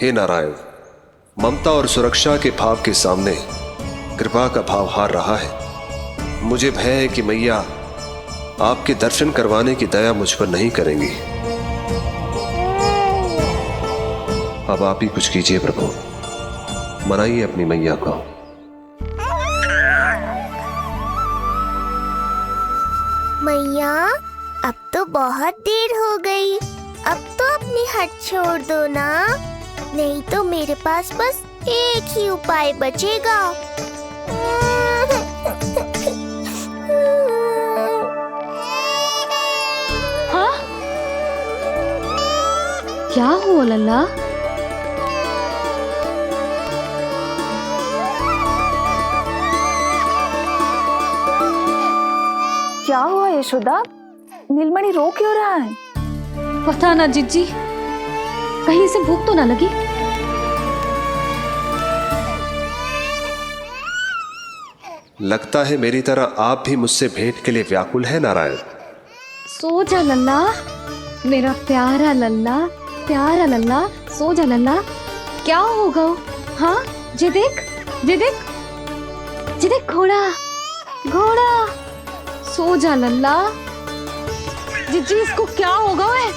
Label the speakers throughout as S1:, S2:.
S1: हे नारायण, ममता और सुरक्षा के भाव के सामने कृपा का भाव हार रहा है। मुझे भय है कि मैया आपके दर्शन करवाने की दया मुझ पर नहीं करेंगी। अब आप ही कुछ कीजिए प्रभु, मनाइए अपनी मैया को।
S2: मैया, अब तो बहुत देर हो गई, अब तो अपनी हट छोड़ दो ना, नहीं तो मेरे पास बस एक ही उपाय बचेगा।
S3: हाँ? क्या हुआ लल्ला?
S4: क्या हुआ यशोदा? नीलमणि रो क्यों रहा है?
S3: पता ना जिज्जी, कहीं से भूख तो ना लगी।
S1: लगता है मेरी तरह आप भी मुझसे भेंट के लिए व्याकुल है नारायण।
S3: सो जा लल्ला, मेरा प्यारा लल्ला, प्यारा लल्ला, सो जा लल्ला। क्या होगा? हाँ, जे देख, जे देख, जे देख, घोड़ा, घोड़ा। सो जा लल्ला। जिज्जी, इसको क्या होगा? है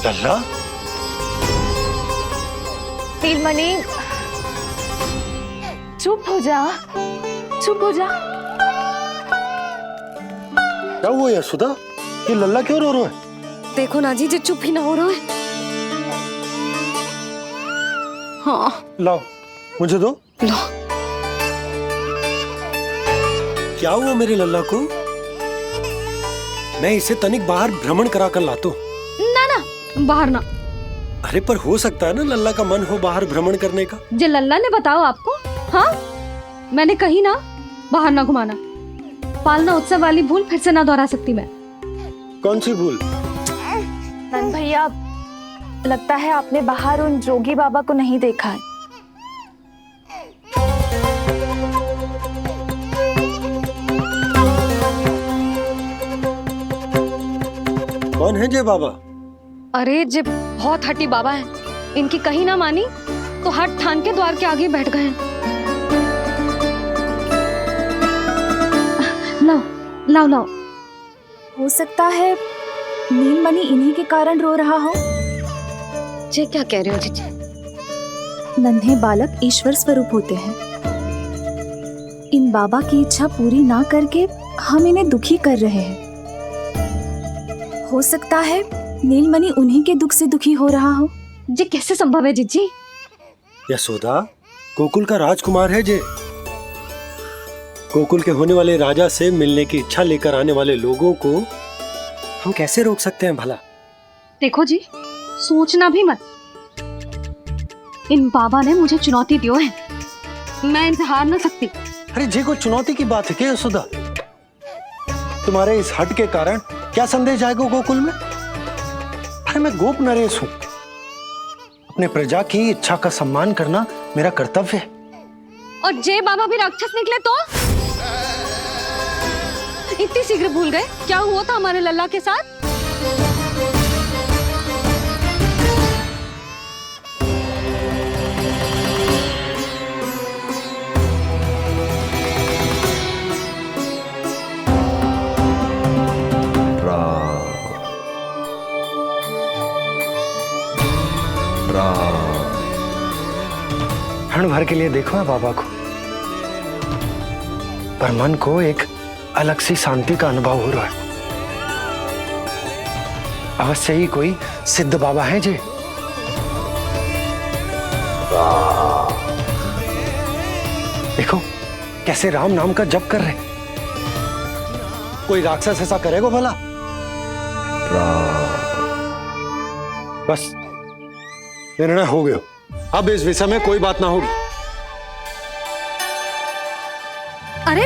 S5: लल्ला,
S4: नीलमणि, चुप हो जा, चुप हो जा।
S5: क्या हुआ यशोदा? ये लल्ला क्यों रो रहा है?
S3: देखो ना जी, जे चुप ही ना हो रहा है। हाँ,
S5: लाओ, मुझे दो।
S3: लो।
S5: क्या हुआ मेरे लल्ला को? मैं इसे तनिक बाहर भ्रमण करा कर लाता हूँ।
S3: ना ना, बाहर ना।
S5: अरे पर हो सकता है ना लल्ला का मन हो बाहर भ्रमण करने का।
S3: जे लल्ला ने बताओ आपको? हाँ, मैंने कही ना बाहर ना घुमाना। पालना उत्सव वाली भूल फिर से ना दोहरा सकती मैं।
S5: कौन सी भूल?
S4: नंद भैया, लगता है आपने बाहर उन जोगी बाबा को नहीं देखा है।
S5: कौन है जे बाबा?
S3: अरे जे बहुत हट्टी बाबा है, इनकी कहीं ना मानी तो हट ठान के द्वार के आगे बैठ गए हैं। लाओ लाओ लाओ।
S4: हो सकता है नीलमणि इन्हीं के कारण रो रहा हो।
S3: जे क्या कह रहे हो जीजी?
S4: नन्हे बालक ईश्वर स्वरूप होते हैं। इन बाबा की इच्छा पूरी ना करके हम इन्हें दुखी कर रहे हैं। हो सकता है नीलमणि उन्हीं के दुख से दुखी हो रहा हो।
S3: जे कैसे संभव है जीजी?
S5: यशोदा, गोकुल का राजकुमार है जे। गोकुल के होने वाले राजा से मिलने की इच्छा लेकर आने वाले लोगों को हम कैसे रोक सकते हैं भला?
S3: देखो जी, सोचना भी मत। इन बाबा ने मुझे चुनौती दियो है, मैं इनसे हार ना सकती।
S5: अरे जी, कोई चुनौती की बात है क्या यशोदा? तुम्हारे इस हट के कारण क्या संदेश आएगा गोकुल में? अरे मैं गोप नरेश हूं, अपने प्रजा की इच्छा का सम्मान करना मेरा कर्तव्य है।
S3: और जे बाबा भी राक्षस निकले तो? इतनी शीघ्र भूल गए क्या हुआ था हमारे लल्ला के साथ?
S5: क्षण भर के लिए देखो है बाबा को, पर मन को एक अलग सी शांति का अनुभव हो रहा है। अवश्य ही कोई सिद्ध बाबा है जी। देखो कैसे राम नाम का जप कर रहे। कोई राक्षस ऐसा करेगा भला? बस निर्णय हो गया, अब इस विषय में कोई बात ना होगी।
S3: अरे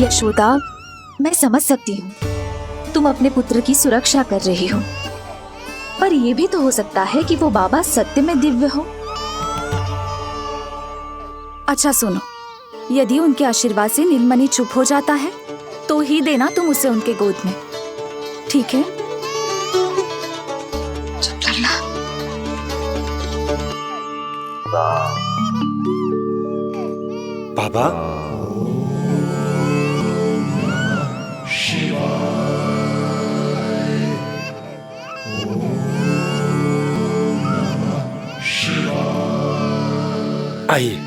S4: यशोदा, मैं समझ सकती हूँ तुम अपने पुत्र की सुरक्षा कर रही हो, पर यह भी तो हो सकता है कि वो बाबा सत्य में दिव्य हो। अच्छा सुनो, यदि उनके आशीर्वाद से नीलमणि चुप हो जाता है तो ही देना तुम उसे उनके गोद में, ठीक है? चुप करना।
S5: बाबा, आइए।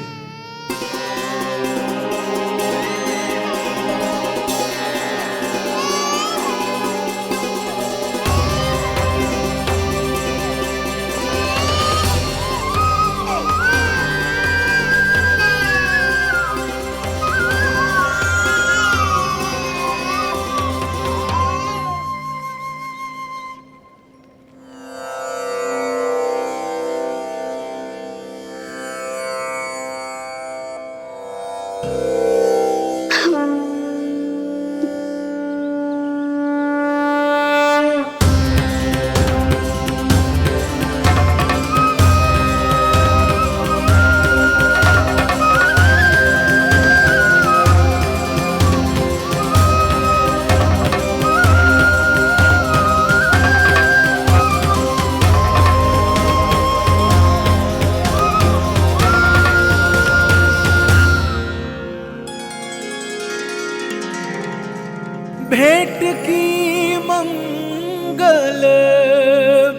S6: भेंट की मंगल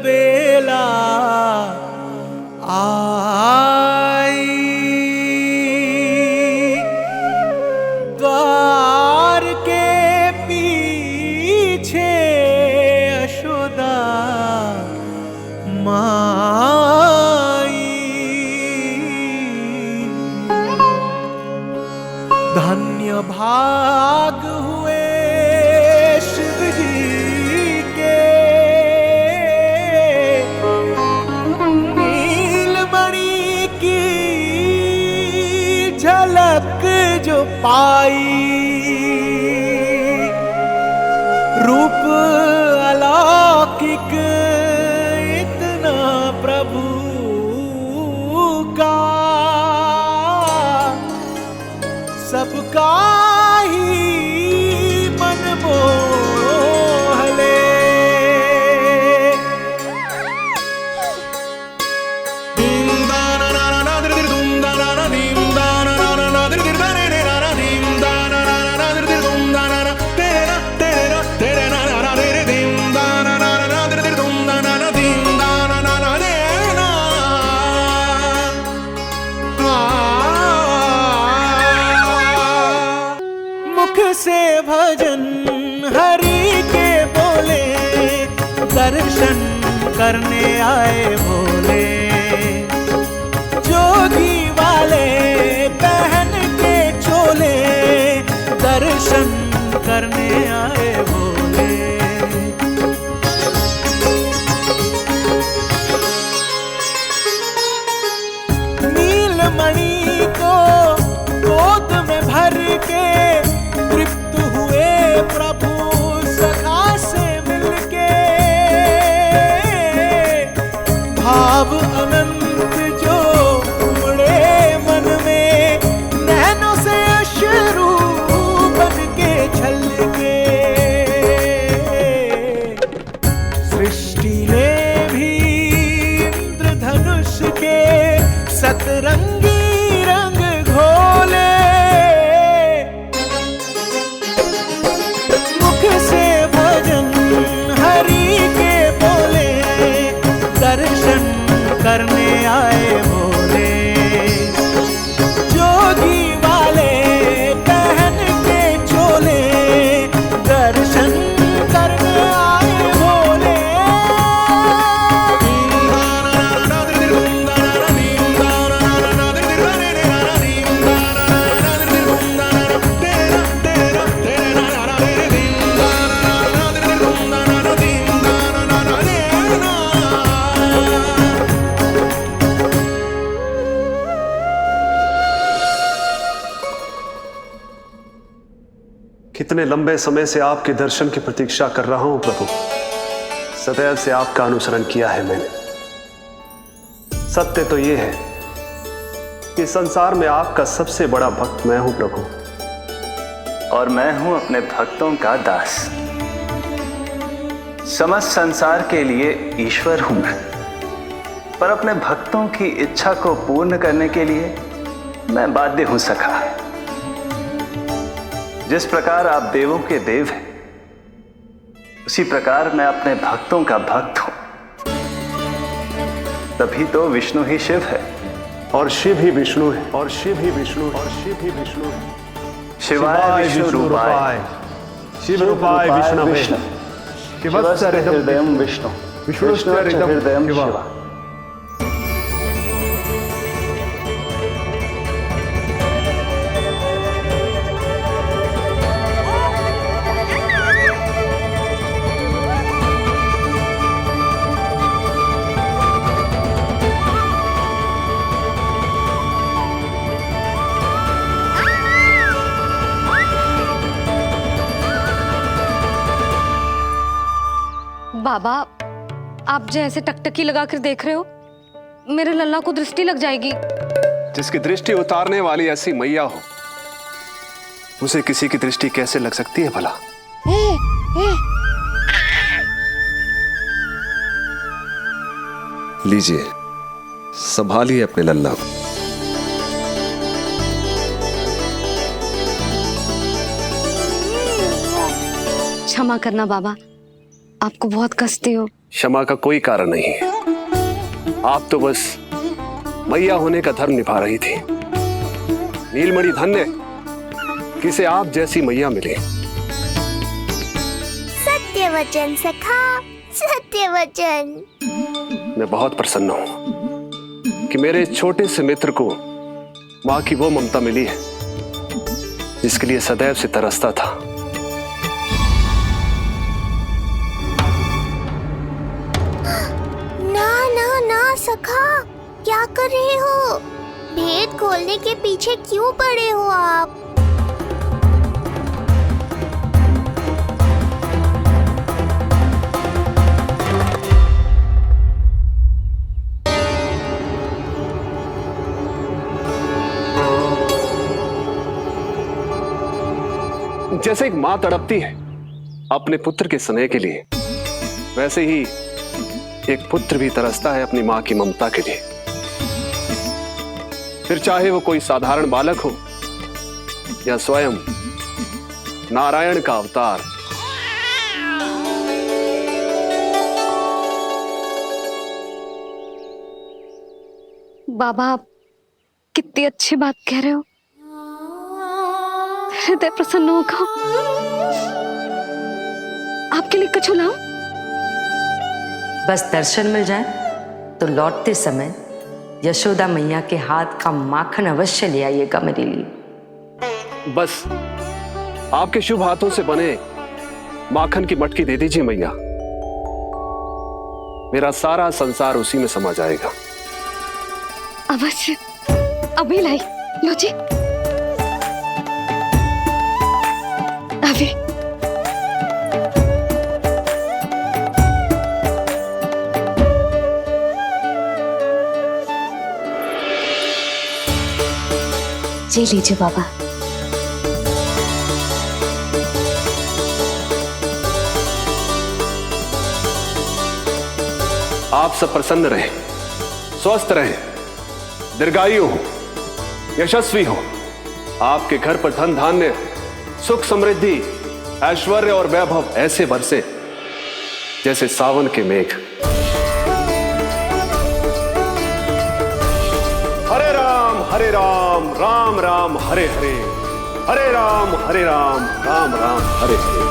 S6: बेला आई, द्वार के पीछे यशोदा माई, धन्य भाग हुए शिव जी के, नीलमणि की झलक जो पाई, रूप अलौकिक इतना प्रभु का, सबका ही मन मोह ले। मुख से भजन हरि के बोले, दर्शन करने आए भोले, जोगी वाले पहन के चोले, दर्शन करने आए भोले। नीलमणि को गोद में भर के तृप्त हुए प्रभु सखा से मिलके, भाव अनंत जो उमड़े मन में, नैनों से अश्रु बन के छलके, सृष्टि ने भी इंद्रधनुष के सतरंगी रंग घोले, मुख से भजन हरि के बोले, दर्शन करने आए भोले, जोगी वाले पहन के चोले, दर्शन करने आए भोले।
S1: इतने लंबे समय से आपके दर्शन की प्रतीक्षा कर रहा हूं प्रभु। सदैव से आपका अनुसरण किया है मैंने। सत्य तो यह है कि संसार में आपका सबसे बड़ा भक्त मैं हूं प्रभु,
S7: और मैं हूं अपने भक्तों का दास। समस्त संसार के लिए ईश्वर हूं मैं, पर अपने भक्तों की इच्छा को पूर्ण करने के लिए मैं बाध्य हूं सखा। जिस प्रकार आप देवों के देव हैं, उसी प्रकार मैं अपने भक्तों का भक्त हूं। तभी तो विष्णु ही शिव है,
S1: और शिव ही विष्णु है, और शिव ही विष्णु है, और शिव ही विष्णु है।
S7: शिवाय विष्णु रूपाय,
S1: शिव रूपाय विष्णवे,
S7: शिवस्य हृदयं विष्णु, विष्णुश्च हृदयं शिव।
S3: बाबा, आप जो ऐसे टकटकी लगा कर देख रहे हो, मेरे लल्ला को दृष्टि लग जाएगी।
S1: जिसकी दृष्टि उतारने वाली ऐसी मैया हो, उसे किसी की दृष्टि कैसे लग सकती है भला? लीजिए, संभालिए अपने लल्ला को।
S3: क्षमा करना बाबा, आपको बहुत कष्ट हो।
S1: क्षमा का कोई कारण नहीं है। आप तो बस मैया होने का धर्म निभा रही थी। नीलमणि धन्य किसे आप जैसी मैया मिले।
S2: सत्य वचन सखा, सत्य वचन।
S1: मैं बहुत प्रसन्न हूं कि मेरे छोटे से मित्र को मां की वो ममता मिली है जिसके लिए सदैव से तरसता था।
S2: सखा, क्या कर रहे हो? भेद खोलने के पीछे क्यों पड़े हो आप?
S1: जैसे एक मां तड़पती है अपने पुत्र के स्नेह के लिए, वैसे ही एक पुत्र भी तरसता है अपनी मां की ममता के लिए। फिर चाहे वो कोई साधारण बालक हो या स्वयं नारायण का अवतार।
S3: बाबा, आप कितनी अच्छी बात कह रहे हो। हृदय प्रसन्न होगा। आपके लिए कुछ लाऊं?
S8: बस दर्शन मिल जाए तो लौटते समय यशोदा मैया के हाथ का माखन अवश्य ले आइएगा मेरे लिए।
S1: बस आपके शुभ हाथों से बने माखन की मटकी दे दीजिए मैया। मेरा सारा संसार उसी में समा जाएगा।
S3: अवश्य, अभी लाई। लो जी, अभी।
S4: जी लीजिए बाबा।
S1: आप सब प्रसन्न रहें, स्वस्थ रहें, दीर्घायु हो, यशस्वी हो। आपके घर पर धन धान्य, सुख समृद्धि, ऐश्वर्य और वैभव ऐसे बरसे जैसे सावन के मेघ। हरे राम, राम राम हरे हरे, हरे राम, राम राम हरे हरे।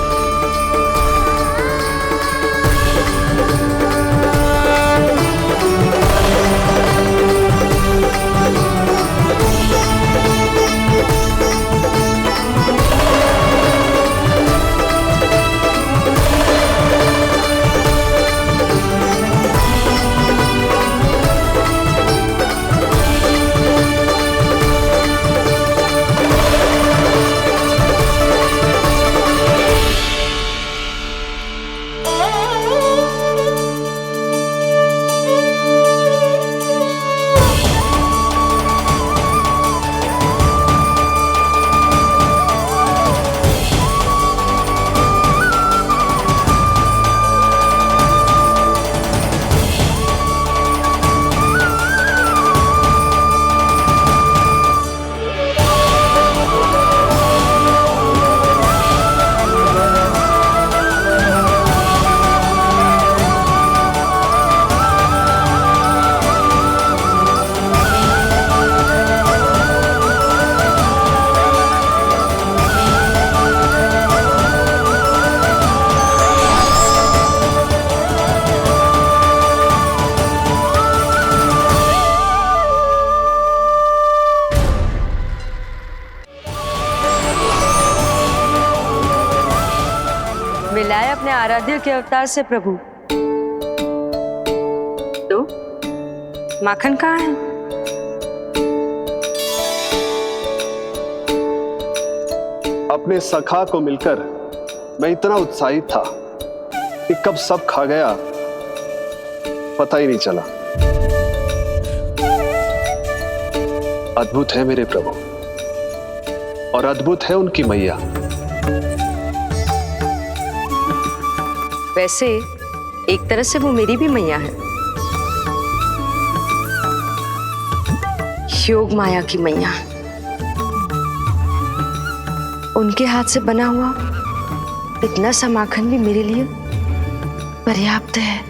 S8: आराध्य के अवतार से प्रभु। तो माखन कहाँ है?
S1: अपने सखा को मिलकर मैं इतना उत्साहित था कि कब सब खा गया पता ही नहीं चला। अद्भुत है मेरे प्रभु, और अद्भुत है उनकी मैया।
S8: वैसे एक तरह से वो मेरी भी मैया है, योग माया की मैया। उनके हाथ से बना हुआ इतना सा माखन भी मेरे लिए पर्याप्त है।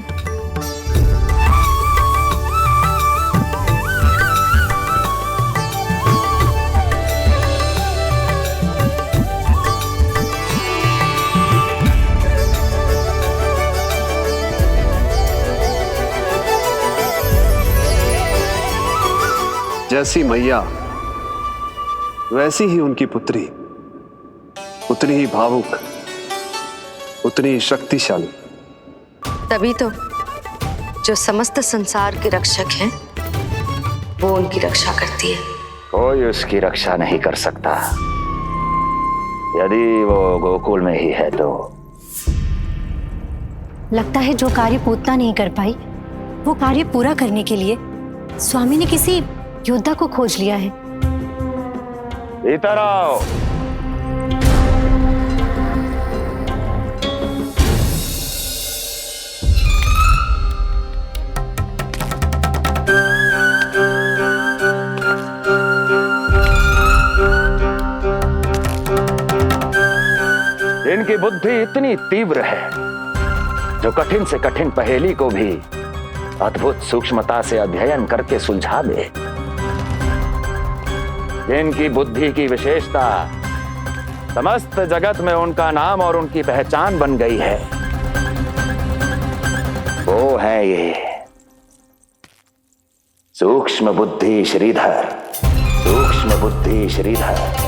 S1: जैसी मैया वैसी ही उनकी पुत्री, उतनी ही भावुक, उतनी ही शक्तिशाली।
S8: तभी तो जो समस्त संसार के रक्षक हैं वो उनकी रक्षा करती है।
S9: कोई उसकी रक्षा नहीं कर सकता। यदि वो गोकुल में ही है तो।
S10: लगता है जो कार्य पूतना नहीं कर पाई वो कार्य पूरा करने के लिए स्वामी ने किसी योद्धा को खोज लिया है।
S9: इधर आओ। इनकी बुद्धि इतनी तीव्र है जो कठिन से कठिन पहेली को भी अद्भुत सूक्ष्मता से अध्ययन करके सुलझा दे। इनकी बुद्धि की विशेषता समस्त जगत में उनका नाम और उनकी पहचान बन गई है। वो है ये सूक्ष्म बुद्धि श्रीधर, सूक्ष्म बुद्धि श्रीधर।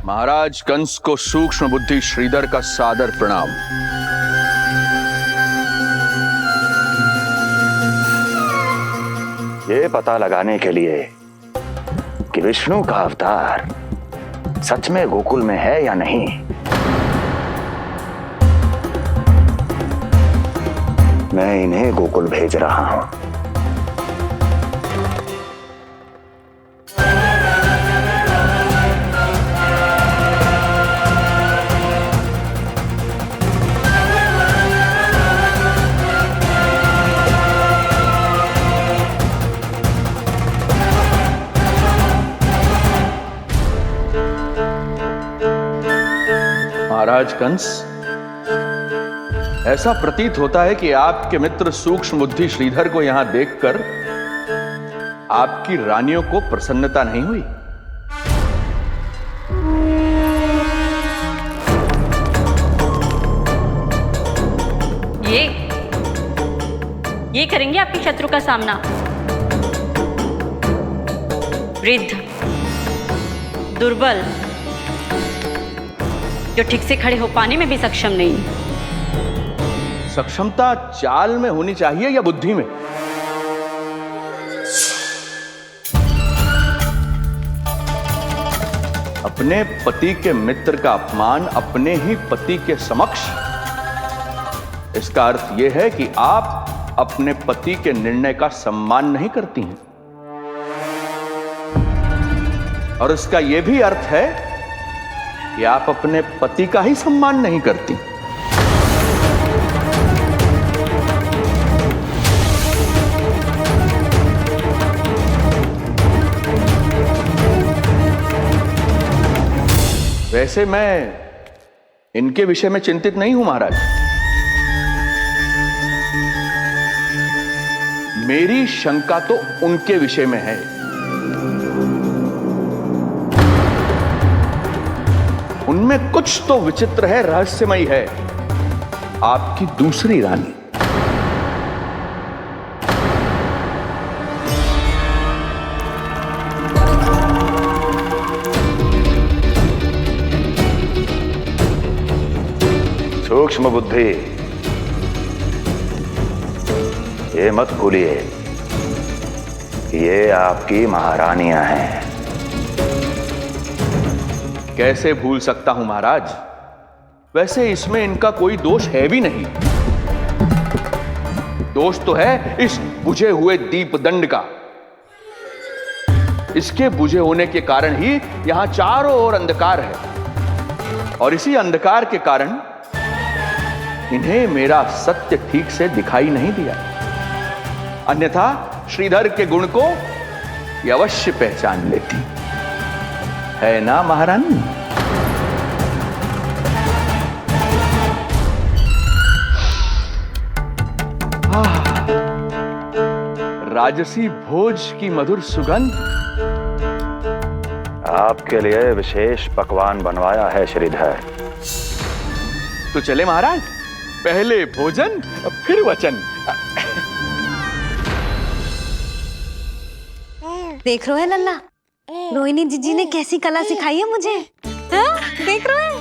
S11: महाराज कंस को सूक्ष्म बुद्धि श्रीधर का सादर प्रणाम।
S9: ये पता लगाने के लिए कि विष्णु का अवतार सच में गोकुल में है या नहीं, मैं इन्हें गोकुल भेज रहा हूं।
S11: महाराज कंस, ऐसा प्रतीत होता है कि आपके मित्र सूक्ष्म बुद्धि श्रीधर को यहां देखकर आपकी रानियों को प्रसन्नता नहीं हुई।
S12: ये करेंगे आपके शत्रु का सामना। वृद्ध, दुर्बल, जो ठीक से खड़े हो पाने में भी सक्षम नहीं।
S11: सक्षमता चाल में होनी चाहिए या बुद्धि में? अपने पति के मित्र का अपमान अपने ही पति के समक्ष, इसका अर्थ यह है कि आप अपने पति के निर्णय का सम्मान नहीं करती हैं, और इसका यह भी अर्थ है कि आप अपने पति का ही सम्मान नहीं करती। वैसे मैं इनके विषय में चिंतित नहीं हूं महाराज। मेरी शंका तो उनके विषय में है। इनमें कुछ तो विचित्र है, रहस्यमयी है। आपकी दूसरी रानी।
S9: सूक्ष्म बुद्धि, ये मत भूलिए कि ये आपकी महारानियां हैं।
S11: कैसे भूल सकता हूं महाराज? वैसे इसमें इनका कोई दोष है भी नहीं। दोष तो है इस बुझे हुए दीपदंड का। इसके बुझे होने के कारण ही यहां चारों ओर अंधकार है, और इसी अंधकार के कारण इन्हें मेरा सत्य ठीक से दिखाई नहीं दिया। अन्यथा श्रीधर के गुण को ये अवश्य पहचान लेती, है ना महारानी? राजसी भोज की मधुर सुगंध।
S9: आपके लिए विशेष पकवान बनवाया है श्रीधर।
S11: तो चले महाराज, पहले भोजन फिर वचन।
S10: देख रहे हो लल्ला, रोहिणी जीजी ने कैसी कला सिखाई है मुझे। हाँ? देख रहे हो?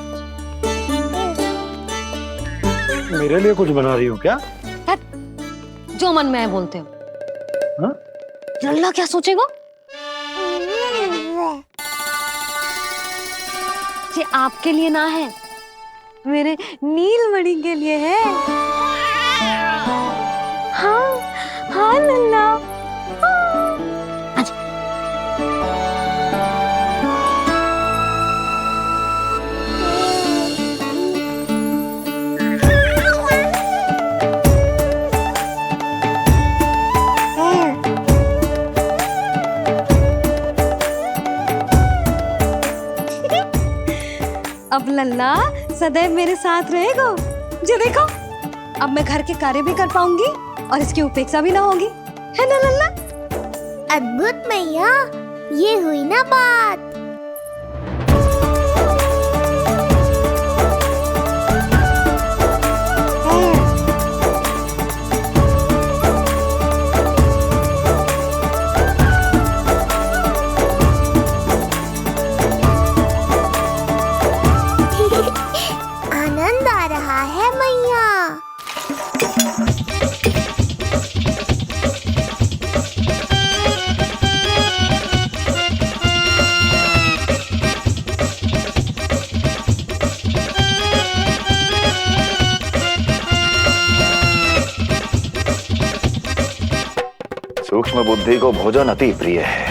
S5: मेरे लिए कुछ बना रही हो क्या?
S10: जो मन में है बोलते हो।
S5: हाँ?
S10: लल्ला क्या सोचेगा? ये आपके लिए ना है, मेरे नीलमणि के लिए है। हाँ हाँ लल्ला। अब लल्ला सदैव मेरे साथ रहेगा। जो देखो, अब मैं घर के कार्य भी कर पाऊंगी और इसकी उपेक्षा भी ना होगी, है ना लल्ला?
S2: अद्भुत मैया, ये हुई ना बात। आनंद आ रहा है मैया।
S9: सूक्ष्म बुद्धि को भोजन अति प्रिय है।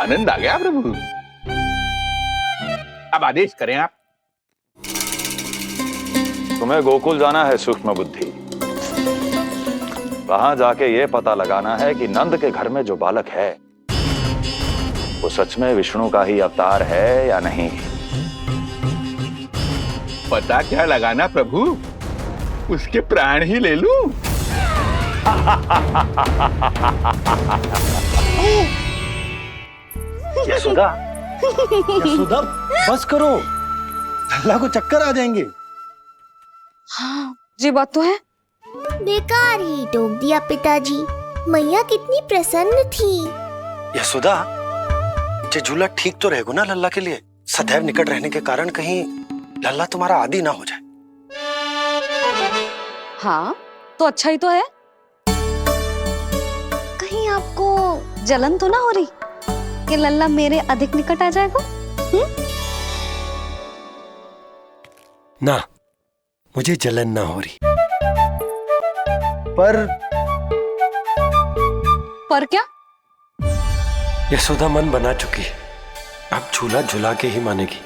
S11: आनंद आ गया प्रभु। अब आदेश करें आप।
S9: तुम्हें गोकुल जाना है सूक्ष्म बुद्धि। वहां जाके ये पता लगाना है कि नंद के घर में जो बालक है वो सच में विष्णु का ही अवतार है या नहीं।
S11: पता क्या लगाना प्रभु? उसके प्राण ही ले लूं।
S5: यशोदा, यशोदा बस करो, लल्ला को चक्कर आ जाएंगे।
S10: हाँ, ये बात तो है।
S2: बेकार ही टोक दिया पिताजी। मैया कितनी प्रसन्न थी।
S5: यशोदा, ये झूला ठीक तो रहेगा ना लल्ला के लिए? सदैव निकट रहने के कारण कहीं लल्ला तुम्हारा आदी ना हो जाए।
S10: हाँ, तो अच्छा ही तो है। कहीं आपको जलन तो ना हो रही कि लल्ला मेरे अधिक निकट आ जाएगा?
S5: ना, मुझे जलन ना हो रही।
S10: पर क्या?
S5: यशोदा मन बना चुकी है, अब झूला झूला के ही मानेगी।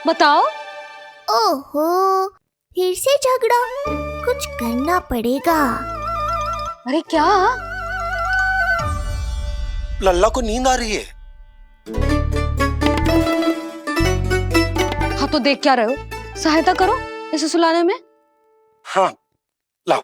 S10: बताओ।
S2: ओहो, फिर से झगड़ा। कुछ करना पड़ेगा।
S10: अरे क्या?
S5: लल्ला को नींद आ रही है।
S10: हाँ तो देख क्या रहे हो? सहायता करो इसे सुलाने में।
S5: हाँ लाओ।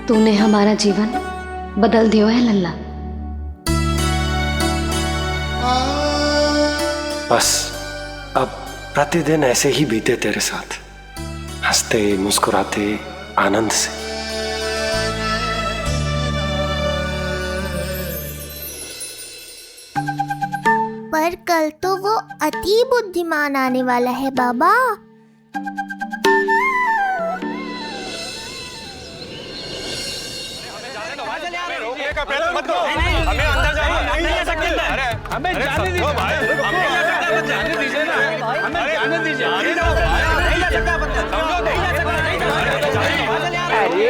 S3: तूने हमारा जीवन बदल दियो है लल्ला।
S5: बस अब प्रतिदिन ऐसे ही बीते तेरे साथ, हंसते मुस्कुराते आनंद से।
S2: पर कल तो वो अति बुद्धिमान आने वाला है बाबा।
S6: हमें अंदर जाने दीजिए ना, हमें जाने दीजिए।
S9: अरे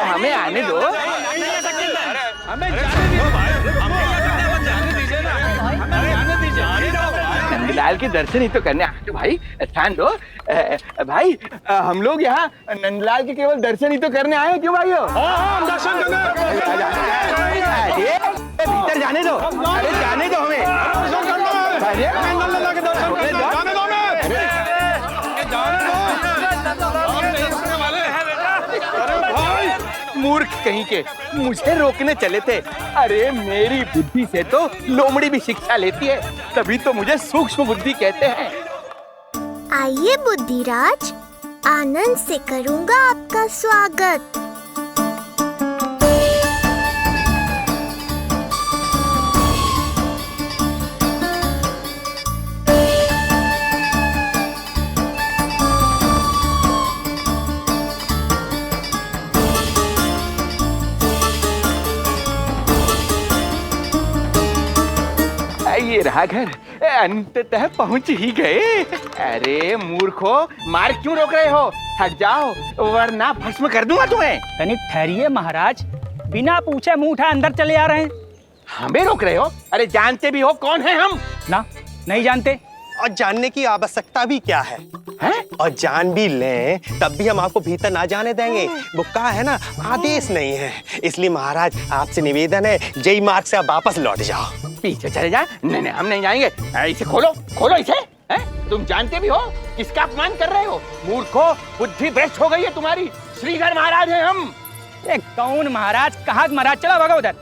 S9: हमें आने दो।
S6: हमें जाने दीजिए ना, हमें जाने दीजिए।
S9: नंदलाल के दर्शन ही तो करने आए थे भाई, स्थान दो। भाई हम लोग यहाँ नंदलाल के केवल दर्शन ही तो करने आए हैं, क्यों भाइयों?
S6: हम दर्शन
S9: भीतर जाने दो, अरे जाने दो हमें। मूर्ख कहीं के, मुझे रोकने चले थे। अरे मेरी बुद्धि से तो लोमड़ी भी शिक्षा लेती है, तभी तो मुझे सूक्ष्म बुद्धि कहते हैं।
S2: आइए बुद्धिराज, आनंद से करूंगा आपका स्वागत।
S9: ये रहा घर, अंततः पहुंच ही गए। अरे मूर्खो, मार क्यों रोक रहे हो? हट जाओ वरना भस्म कर दूंगा तुम्हें।
S6: तनिक ठहरिए महाराज, बिना पूछे मुंह उठा अंदर चले आ रहे हैं।
S9: हमें रोक रहे हो? अरे जानते भी हो कौन है हम?
S6: ना, नहीं जानते।
S13: और जानने की आवश्यकता भी क्या है? और जान भी लें तब भी हम आपको भीतर ना जाने देंगे। वो का है ना, आदेश नहीं है। इसलिए महाराज आपसे निवेदन है, जय मार्ग से आप वापस लौट जाओ।
S9: पीछे चले जा। नहीं नहीं, हम नहीं जाएंगे। इसे खोलो, खोलो इसे। तुम जानते भी हो किसका अपमान कर रहे हो? मूर्खो, बुद्धि भ्रष्ट हो गई है तुम्हारी। श्रीधर महाराज हैं हम।
S6: ये कौन महाराज? कहाँ महाराज? चला भागा उधर।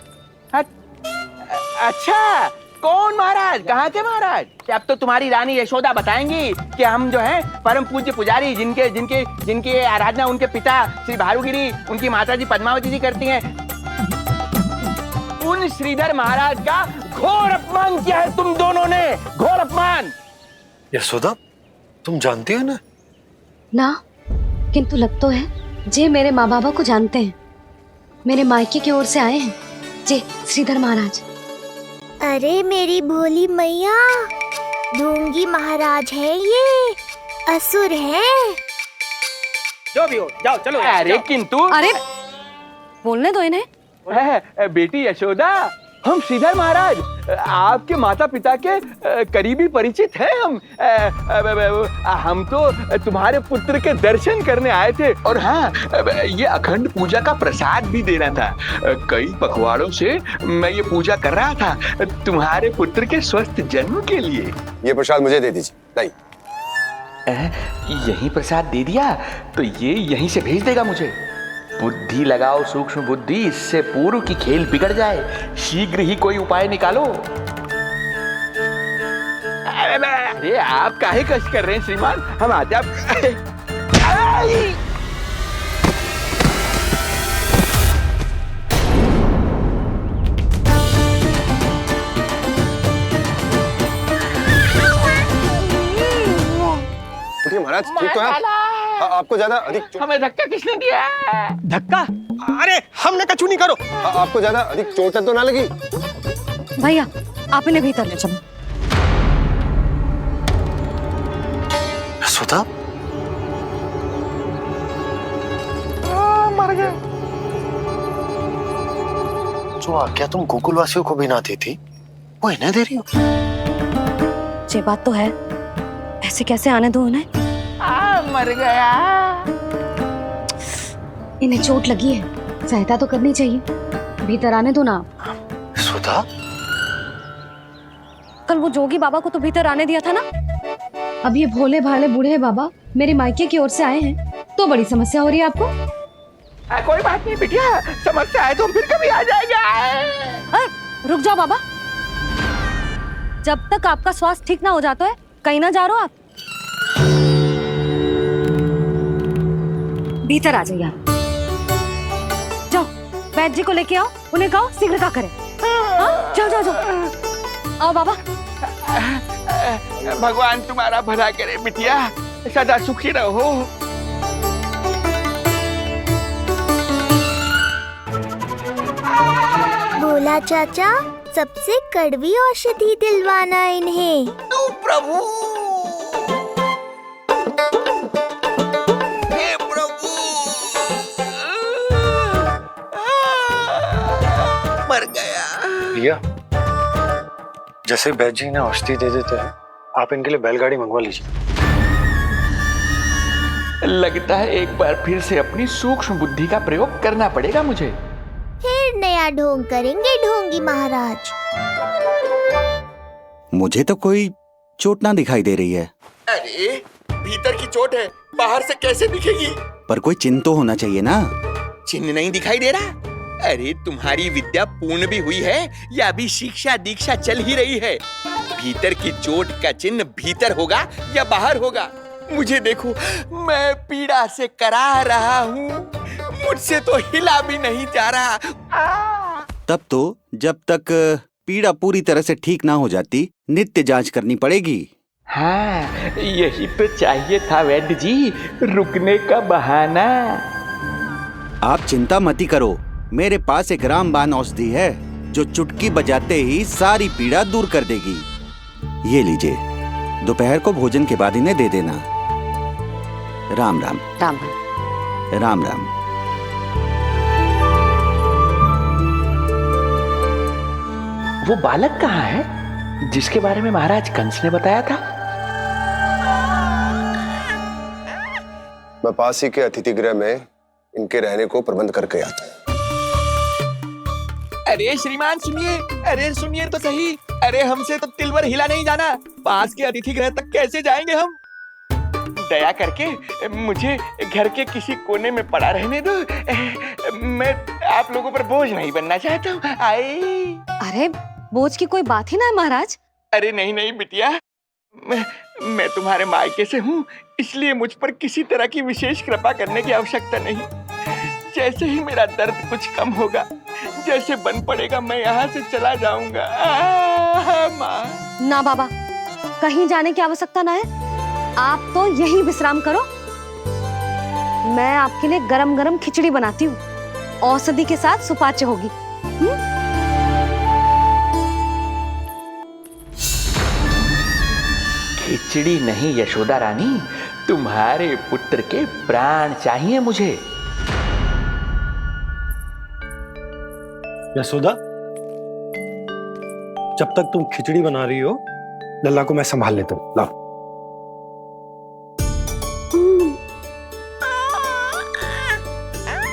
S9: अच्छा, कौन महाराज? कहाँ के महाराज? अब तो तुम्हारी रानी यशोदा बताएंगी कि हम जो है परम पूज्य पुजारी, जिनके जिनके जिनकी आराधना उनके पिता श्री भारुगिरी, उनकी माताजी पद्मावती जी करती हैं, उन श्रीधर महाराज का घोर अपमान किया है तुम दोनों ने। घोर अपमान।
S5: यशोदा, तुम जानती हो ना?
S3: ना, किंतु लग तो है जे मेरे माँ बाबा को जानते हैं। मेरे मायके की ओर से आए हैं जे श्रीधर महाराज।
S2: अरे मेरी भोली मैया, ढोंगी महाराज है ये, असुर है।
S6: जो भी हो, जाओ चलो।
S9: अरे किंतु,
S10: अरे बोलने दो इन्हें।
S9: बेटी यशोदा, हम श्रीधर महाराज आपके माता पिता के करीबी परिचित हैं। हम तो तुम्हारे पुत्र के दर्शन करने आए थे। और हाँ, ये अखंड पूजा का प्रसाद भी देना था। कई पखवाड़ों से मैं ये पूजा कर रहा था तुम्हारे पुत्र के स्वस्थ जन्म के लिए।
S13: ये प्रसाद मुझे दे दीजिए।
S9: यही प्रसाद दे दिया तो ये यहीं से भेज देगा मुझे। बुद्धि लगाओ, सूक्ष्म बुद्धि, इससे पूर्व की खेल बिगड़ जाए। शीघ्र ही कोई उपाय निकालो। अरे आप काहे कष्ट कर रहे हैं श्रीमान? हम आते आप।
S13: महाराज ठीक तो है? आपको ज्यादा अधिक
S9: हमें धक्का किसने दिया?
S6: धक्का?
S13: अरे हमने कछु नहीं करो। आपको ज्यादा अधिक चोट तो ना लगी?
S10: भैया आप इन्हें भीतर ले चलो।
S5: यशोदा,
S9: मर गए।
S5: जो आज्ञा तुम गोकुलवासियों को भी ना दी थी वो इन्हें दे रही हो?
S10: ये बात तो है, ऐसे कैसे आने दो उन्हें?
S9: मर गया।
S3: इन्हें चोट लगी है, सहायता तो करनी चाहिए। भीतर आने दो ना।
S5: सुधा,
S10: कल वो जोगी बाबा को तो भीतर आने दिया था ना।
S3: अब ये भोले भाले बूढ़े बाबा मेरे मायके की ओर से आए हैं, तो बड़ी समस्या हो रही है आपको।
S9: कोई बात नहीं बिटिया, समस्या है तो हम फिर कभी आ जाएगा।
S10: रुक जाओ बाबा, जब तक आपका स्वास्थ्य ठीक ना हो जाता है कहीं ना जा रहे हो आप। भीतर आ जाइए आप। जाओ वैद्य जी को लेके आओ, उन्हें कहो शीघ्रता करें। हाँ? जाओ जाओ जाओ, आओ बाबा।
S9: भगवान तुम्हारा भला करे बिटिया, सदा सुखी रहो।
S2: बोला चाचा, सबसे कड़वी औषधि दिलवाना इन्हें।
S9: प्रभु, हे प्रभु, मर गया।
S5: भैया, जैसे वैद्य जी ने औषधि दे देते हैं, आप इनके लिए बैलगाड़ी मंगवा लीजिए।
S9: लगता है एक बार फिर से अपनी सूक्ष्म बुद्धि का प्रयोग करना पड़ेगा मुझे।
S2: फिर नया ढोंग करेंगे ढोंगी महाराज।
S14: मुझे तो कोई चोट ना दिखाई दे रही है।
S9: अरे भीतर की चोट है, बाहर से कैसे दिखेगी?
S14: पर कोई चिन्ह तो होना चाहिए ना।
S9: चिन्ह नहीं दिखाई दे रहा? अरे तुम्हारी विद्या पूर्ण भी हुई है या अभी शिक्षा दीक्षा चल ही रही है? भीतर की चोट का चिन्ह भीतर होगा या बाहर होगा? मुझे देखो, मैं पीड़ा से करा रहा हूँ, मुझसे तो हिला भी नहीं जा रहा।
S14: तब तो जब तक पीड़ा पूरी तरह से ठीक ना हो जाती नित्य जांच करनी पड़ेगी।
S9: हाँ, यही तो चाहिए था वैद्य जी, रुकने का बहाना।
S14: आप चिंता मत करो, मेरे पास एक रामबाण औषधि है जो चुटकी बजाते ही सारी पीड़ा दूर कर देगी। ये लीजिए, दोपहर को भोजन के बाद इन्हें दे देना। राम राम।
S10: राम
S14: राम। राम राम।
S9: वो बालक कहाँ है जिसके बारे में महाराज कंस ने बताया था?
S1: मैं पास ही के अतिथि गृह में इनके रहने को प्रबंध करके आता हूँ।
S9: अरे श्रीमान सुनिए, अरे सुनिए तो सही। अरे हमसे तो तिलवर हिला नहीं जाना, पास के अतिथि गृह तक कैसे जाएंगे हम? दया करके मुझे घर के किसी कोने में पड़ा रहने दो, मैं आप लोगों पर बोझ नहीं बनना चाहता हूँ।
S10: अरे बोझ की कोई बात ही ना है महाराज।
S9: अरे नहीं नहीं बिटिया, मैं तुम्हारे मायके से हूँ, इसलिए मुझ पर किसी तरह की विशेष कृपा करने की आवश्यकता नहीं। जैसे ही मेरा दर्द कुछ कम होगा, जैसे बन पड़ेगा, मैं यहाँ से चला जाऊंगा।
S10: ना बाबा, कहीं जाने की आवश्यकता ना है, आप तो यही विश्राम करो। मैं आपके लिए गरम गरम खिचड़ी बनाती हूँ, औषधि के साथ सुपाच्य होगी।
S9: खिचड़ी नहीं यशोदा रानी, तुम्हारे पुत्र के प्राण चाहिए मुझे।
S5: यशोदा, जब तक तुम खिचड़ी बना रही हो, लल्ला को मैं संभाल लेता हूँ। लाओ।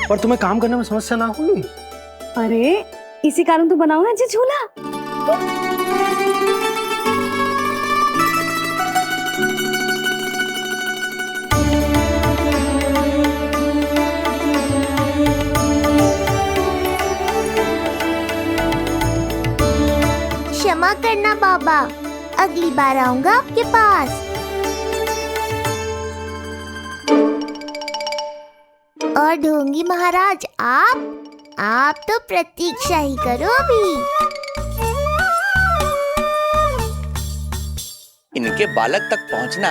S5: पर तुम्हें काम करने में समस्या ना होगी?
S10: अरे इसी कारण तो बनाओ ना जी झूला।
S2: क्षमा करना बाबा, अगली बार आऊंगा आपके पास। और ढोंगी महाराज, आप तो प्रतीक्षा ही करो अभी।
S9: इनके बालक तक पहुंचना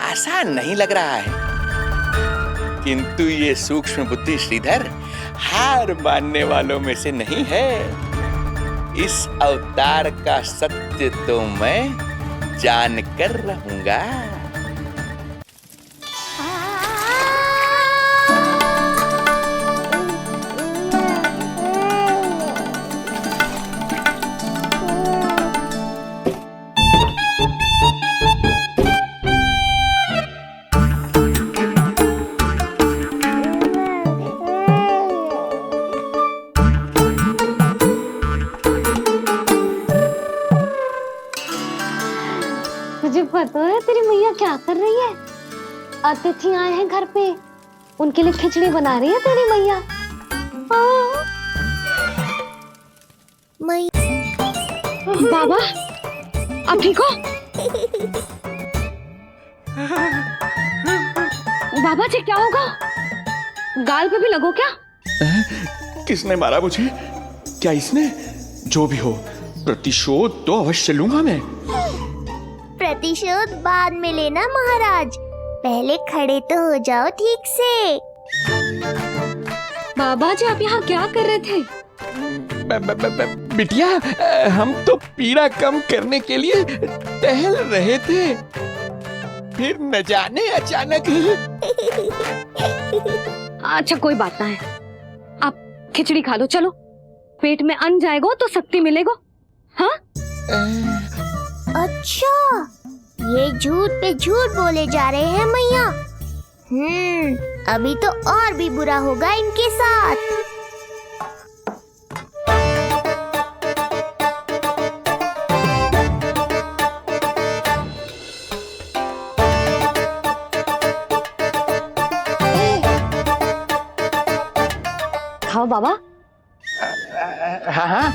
S9: आसान नहीं लग रहा है, किंतु ये सूक्ष्म बुद्धि श्रीधर हार मानने वालों में से नहीं है। इस अवतार का सत्य तो मैं जानकर रहूंगा।
S10: तुझे पता है तेरी मैया क्या कर रही है? अतिथि आए हैं घर पे, उनके लिए खिचड़ी बना रही है तेरी मैया। बाबा आप ठीक हो? बाबा जी क्या होगा? गाल पे भी लगो क्या?
S9: किसने मारा मुझे? क्या इसने? जो भी हो, प्रतिशोध तो अवश्य लूंगा मैं।
S2: प्रतिशोध बाद में लेना महाराज, पहले खड़े तो हो जाओ ठीक से।
S3: बाबा जी आप यहाँ क्या कर रहे थे?
S9: बिटिया, हम तो पीड़ा कम करने के लिए टहल रहे थे, फिर न जाने अचानक।
S10: अच्छा कोई बात ना है, आप खिचड़ी खा लो, चलो पेट में अन्न जाएगा तो शक्ति मिलेगा। हाँ?
S2: अच्छा, ये झूठ पे झूठ बोले जा रहे हैं मैया। अभी तो और भी बुरा होगा इनके साथ।
S10: खाओ बाबा।
S9: हाँ,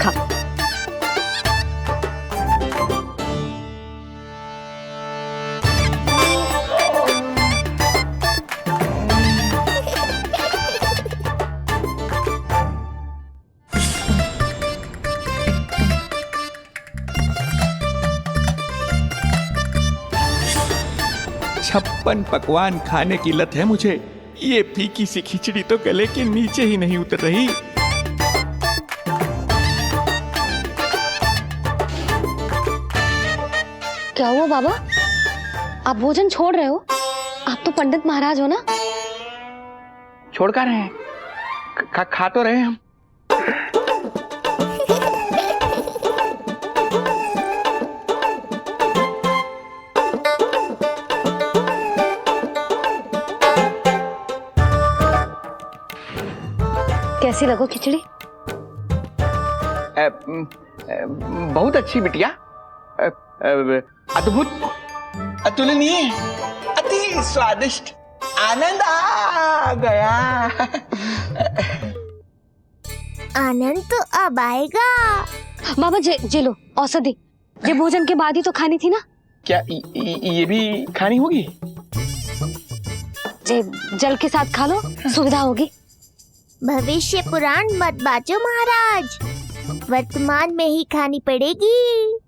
S10: खा।
S9: छप्पन पकवान खाने की लत है मुझे। ये फीकी सी खिचड़ी तो गले के नीचे ही नहीं उतर रही।
S10: क्या हुआ बाबा? आप भोजन छोड़ रहे हो? आप तो पंडित महाराज हो ना?
S9: छोड़ कर रहे हैं, खा तो रहे हैं हम।
S10: कैसी लगो खिचड़ी?
S9: बहुत अच्छी बिटिया, अद्भुत, अतुलनीय, अति स्वादिष्ट, आनंद आ गया।
S2: आनंद तो अब आएगा।
S10: बाबा जे लो औषधि, ये भोजन के बाद ही तो खानी थी ना?
S9: क्या ये भी खानी होगी?
S10: जे जल के साथ खा लो, सुविधा होगी।
S2: भविष्य पुराण मत बाचो महाराज, वर्तमान में ही खानी पड़ेगी।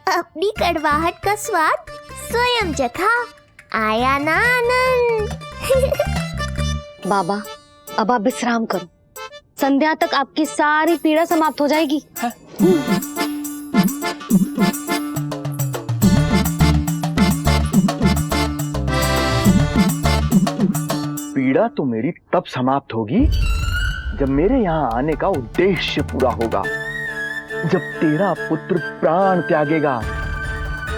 S2: अपनी कड़वाहट का स्वाद स्वयं चखा, आया ना आनंद।
S10: बाबा अब आप विश्राम करो, संध्या तक आपकी सारी पीड़ा समाप्त हो जाएगी।
S11: पीड़ा तो मेरी तब समाप्त होगी जब मेरे यहाँ आने का उद्देश्य पूरा होगा। जब तेरा पुत्र प्राण त्यागेगा,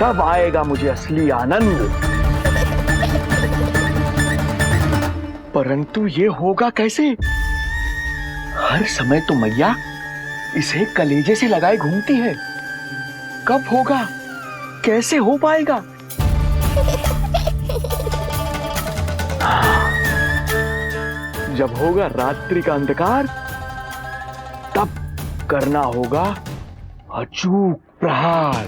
S11: तब आएगा मुझे असली आनंद। परंतु ये होगा कैसे? हर समय तो मैया इसे कलेजे से लगाए घूमती है। कब होगा? कैसे हो पाएगा? जब होगा रात्रि का अंधकार, तब करना होगा अचूक प्रहार।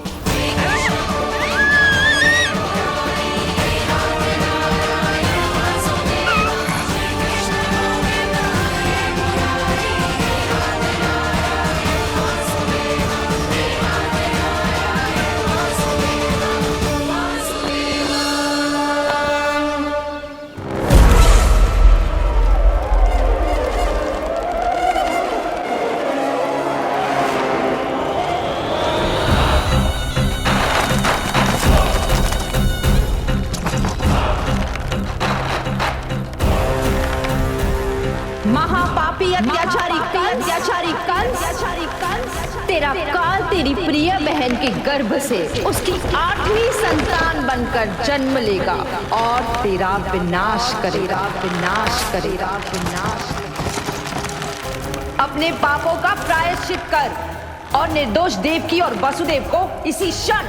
S12: महापापी अत्याचारी कंस, तेरा काल तेरी प्रिय बहन के गर्भ से उसकी 8वीं संतान बन
S8: बनकर जन्म लेगा और तेरा विनाश करेगा, विनाश करेगा, विनाश। अपने पापों का प्रायश्चित कर और निर्दोष देवकी और वसुदेव को इसी क्षण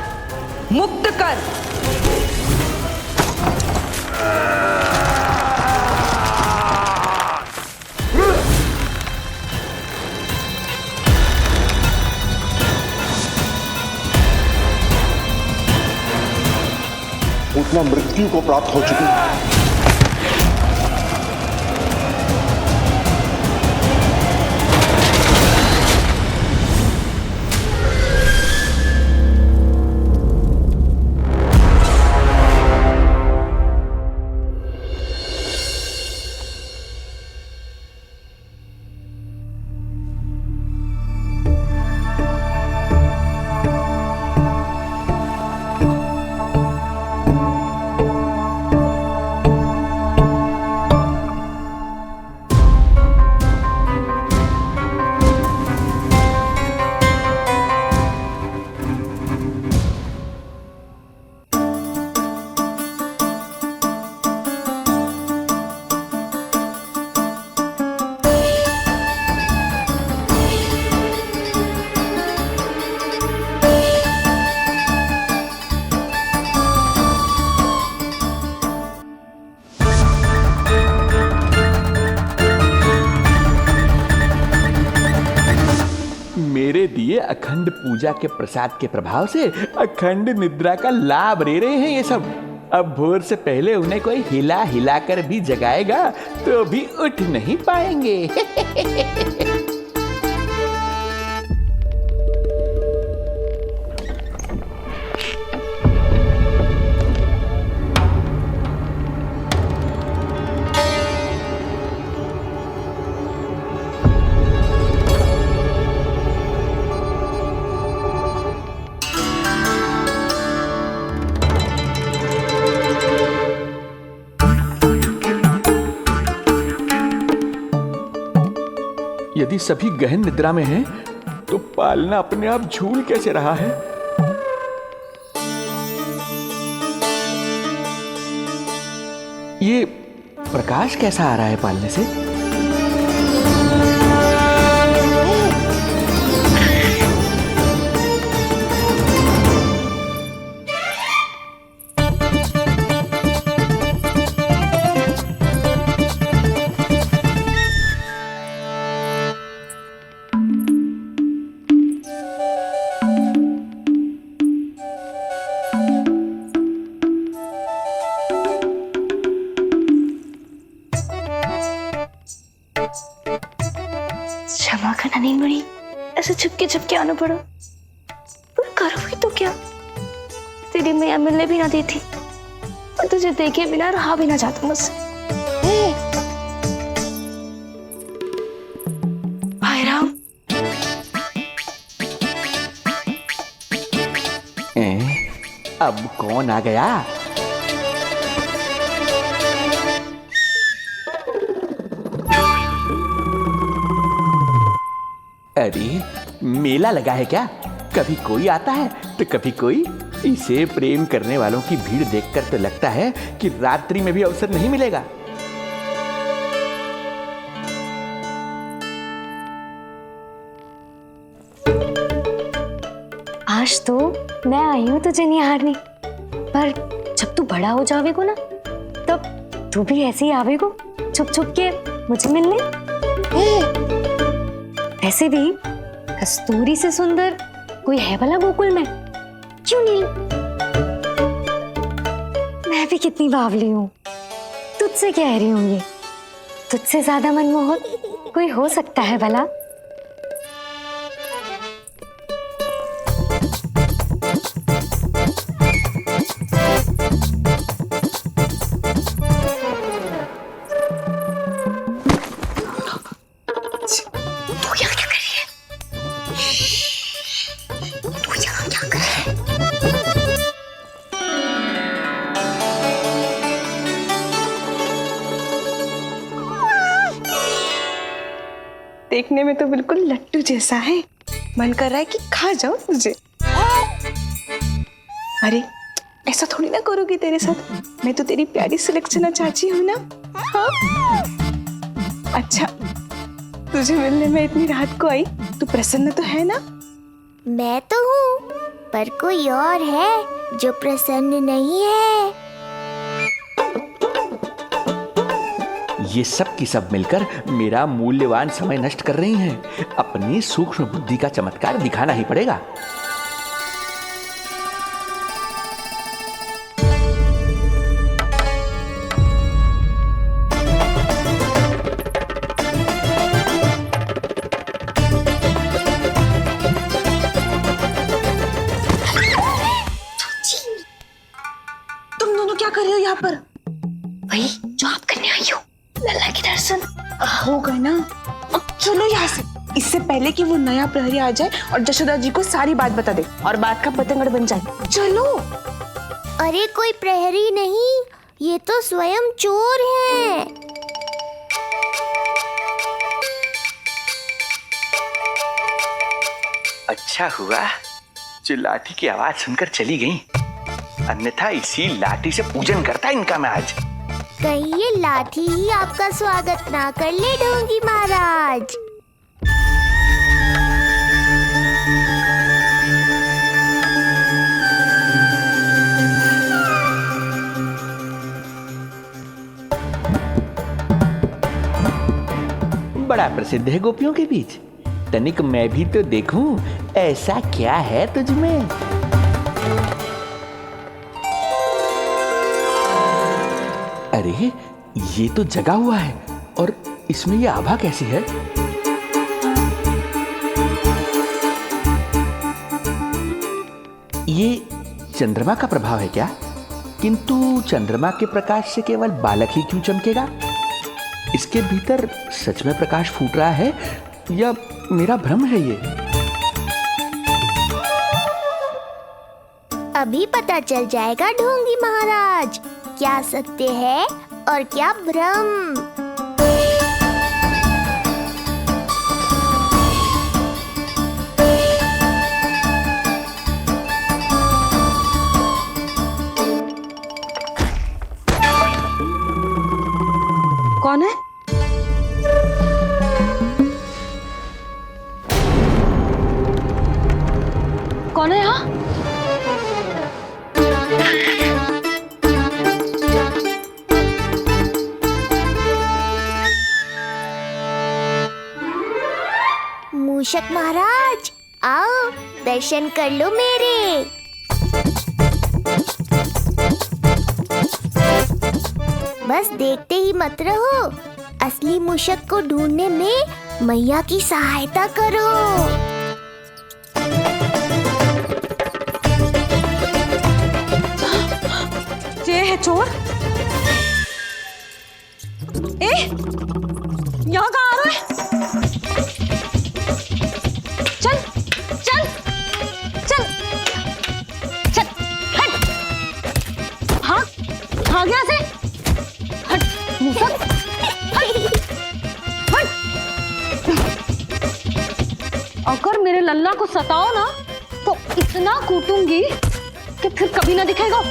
S8: मुक्त कर।
S15: उतना मृत्यु को प्राप्त हो चुकी है।
S9: मेरे दिए अखंड पूजा के प्रसाद के प्रभाव से अखंड निद्रा का लाभ ले रहे हैं ये सब। अब भोर से पहले उन्हें कोई हिला हिलाकर भी जगाएगा तो भी उठ नहीं पाएंगे। यदि सभी गहन निद्रा में हैं, तो पालना अपने आप झूल कैसे रहा है? ये प्रकाश कैसा आ रहा है पालने से?
S2: क्षमा करना नहीं मुड़ी, ऐसे छुपके आना पड़ा। पर करूँगी तो क्या? तेरी मैया मिलने भी ना दी थी और तुझे देखे बिना रहा भी ना जाता मुझसे। भाई राम,
S9: अब कौन आ गया? अरे मेला लगा है क्या? कभी कोई आता है तो कभी कोई। इसे प्रेम करने वालों की भीड़ देखकर तो लगता है कि रात्रि में भी अवसर नहीं मिलेगा।
S10: आज तो मैं आई हूँ तुझे निहारने, पर जब तू बड़ा हो जावेगो ना, तब तू भी ऐसे ही आवेगो छुप छुप के मुझे मिलने। ऐसे भी कस्तूरी से सुंदर कोई है भला गोकुल में? क्यों नहीं? मैं भी कितनी बावली हूँ, तुझसे कह रही हूँ। ये तुझसे ज्यादा मनमोहक कोई हो सकता है भला?
S16: देखने में तो बिल्कुल लट्टू जैसा है, मन कर रहा है कि खा जाओ तुझे। अरे ऐसा थोड़ी ना करोगी तेरे साथ। मैं तो तेरी प्यारी सुलक्षणा चाची हूँ ना। हाँ? अच्छा, तुझे मिलने में इतनी रात को आई, तू प्रसन्न तो है ना?
S2: मैं तो हूँ, पर कोई और है जो प्रसन्न नहीं है।
S9: ये सब की सब मिलकर मेरा मूल्यवान समय नष्ट कर रही हैं। अपनी सूक्ष्म बुद्धि का चमत्कार दिखाना ही पड़ेगा।
S16: तुम दोनों क्या कर रहे हो यहाँ पर? वही जो आप करने आई हो, लल्ला के दर्शन हो गए ना। अब चलो यहाँ से, इससे पहले कि वो नया प्रहरी आ जाए और जशोदा जी को सारी बात बता दे और बात का पतंगड़ बन जाए। चलो।
S2: अरे कोई प्रहरी नहीं, ये तो स्वयं चोर है।
S9: अच्छा हुआ जो लाठी की आवाज सुनकर चली गई, अन्यथा इसी लाठी से पूजन करता इनका मैं आज।
S2: कहीं ये लाठी ही आपका स्वागत ना कर ले ढोंगी महाराज।
S9: बड़ा प्रसिद्ध है गोपियों के बीच। तनिक मैं भी तो देखूं ऐसा क्या है तुझमें। अरे ये तो जगा हुआ है, और इसमें ये आभा कैसी है? ये चंद्रमा का प्रभाव है क्या? किंतु चंद्रमा के प्रकाश से केवल बालक ही क्यों चमकेगा? इसके भीतर सच में प्रकाश फूट रहा है या मेरा भ्रम है ये?
S2: अभी पता चल जाएगा ढोंगी महाराज, क्या सत्य है और क्या भ्रम।
S10: कौन है? कौन है यहाँ?
S2: मूषक महाराज, आओ दर्शन कर लो मेरे। बस देखते ही मत रहो, असली मूषक को ढूंढने में मैया की सहायता करो।
S10: ये है चोर। यहाँ कहाँ आ रहा है? चल चल चल चल, हट। हाँ भाग यहाँ से, हट मूसक, हट हट। अगर मेरे लल्ला को सताओ ना तो इतना कूटूंगी कि फिर कभी ना दिखेगा।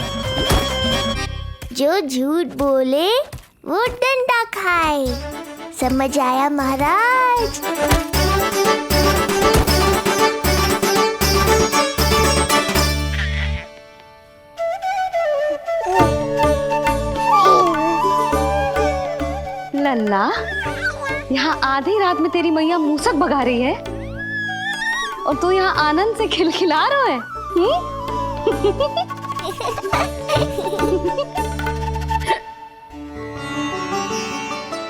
S2: जो झूठ बोले वो डंडा खाए, समझ आया महाराज?
S10: लल्ला, यहाँ आधी रात में तेरी मैया मूसक भगा रही है और तू यहाँ आनंद से खिलखिला रहा है।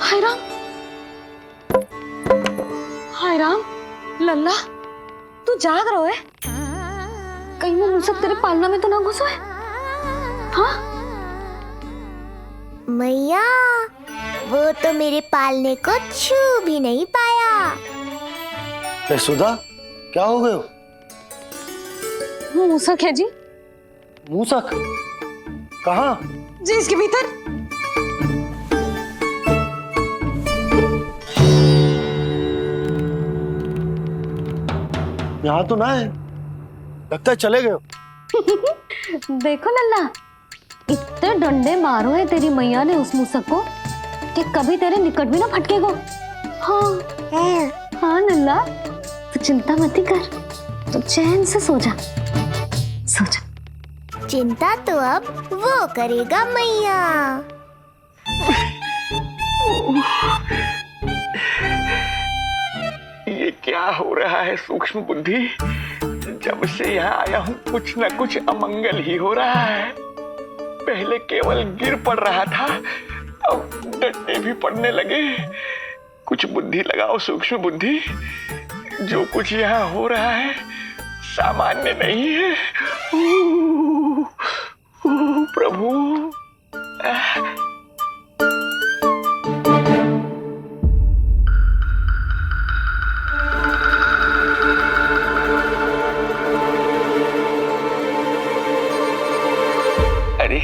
S10: हाय राम, हाय राम। लल्ला, तू जाग रहा है? कहीं वो मूसक तेरे पालना में तो ना घुसो है? हाँ
S2: मैया, वो तो मेरे पालने को छू भी नहीं पाया।
S5: सुधा, क्या हो गए?
S10: वो मूसक है जी।
S5: मूसक? कहाँ?
S10: जी इसके भीतर।
S5: यहाँ तो ना है, लगता है चले गए।
S10: देखो लल्ला, इतने डंडे मारो है तेरी मैया ने उस मूसक को कि कभी तेरे निकट भी ना फटकेगा। हाँ हाँ लल्ला, तू चिंता मत ही कर, तू चैन से सो जा, सो जा।
S2: चिंता तो अब वो करेगा मैया।
S9: ये क्या हो रहा है सूक्ष्म बुद्धि? जब से यहाँ आया हूँ कुछ न कुछ अमंगल ही हो रहा है। पहले केवल गिर पड़ रहा था, अब डंडे भी पड़ने लगे। कुछ बुद्धि लगाओ सूक्ष्म बुद्धि, जो कुछ यहाँ हो रहा है सामान्य नहीं है। प्रभु, अरे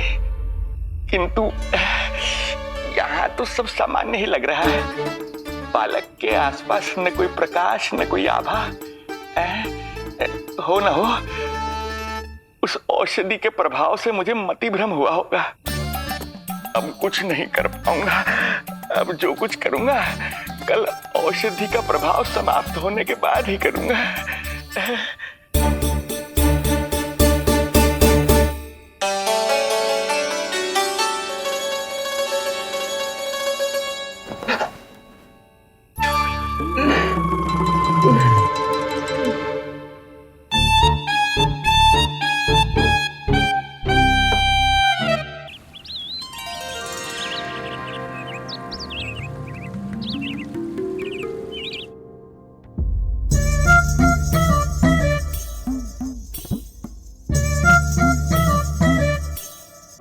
S9: किंतु यहाँ तो सब सामान्य ही लग रहा है। बालक के आसपास न कोई प्रकाश न कोई आभा। हो न हो उस औषधि के प्रभाव से मुझे मति भ्रम हुआ होगा। अब कुछ नहीं कर पाऊंगा। अब जो कुछ करूंगा कल औषधि का प्रभाव समाप्त होने के बाद ही करूंगा।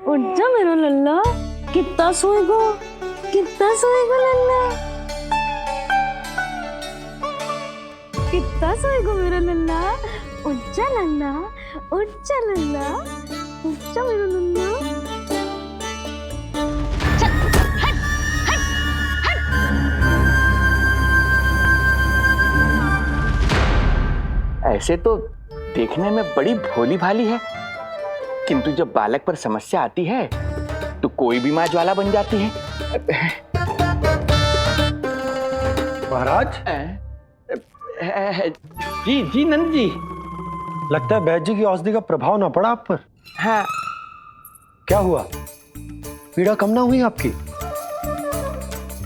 S10: उठ जा मेरा लल्ला, कितना सोएगो, कितना सोएगो लल्ला, कितना सोएगो मेरा लल्ला। उठ जा लल्ला, उठ जा लल्ला, उठ जा मेरा लल्ला। चल, हट, हट, हट।
S9: ऐसे तो देखने में बड़ी भोली भाली है, किंतु जब बालक पर समस्या आती है तो कोई भी माँ ज्वाला बन जाती है।
S5: महाराज।
S9: जी जी नंद जी।
S5: लगता है वैद्य जी की औषधि का प्रभाव ना पड़ा आप पर।
S9: हाँ।
S5: क्या हुआ, पीड़ा कम ना हुई आपकी?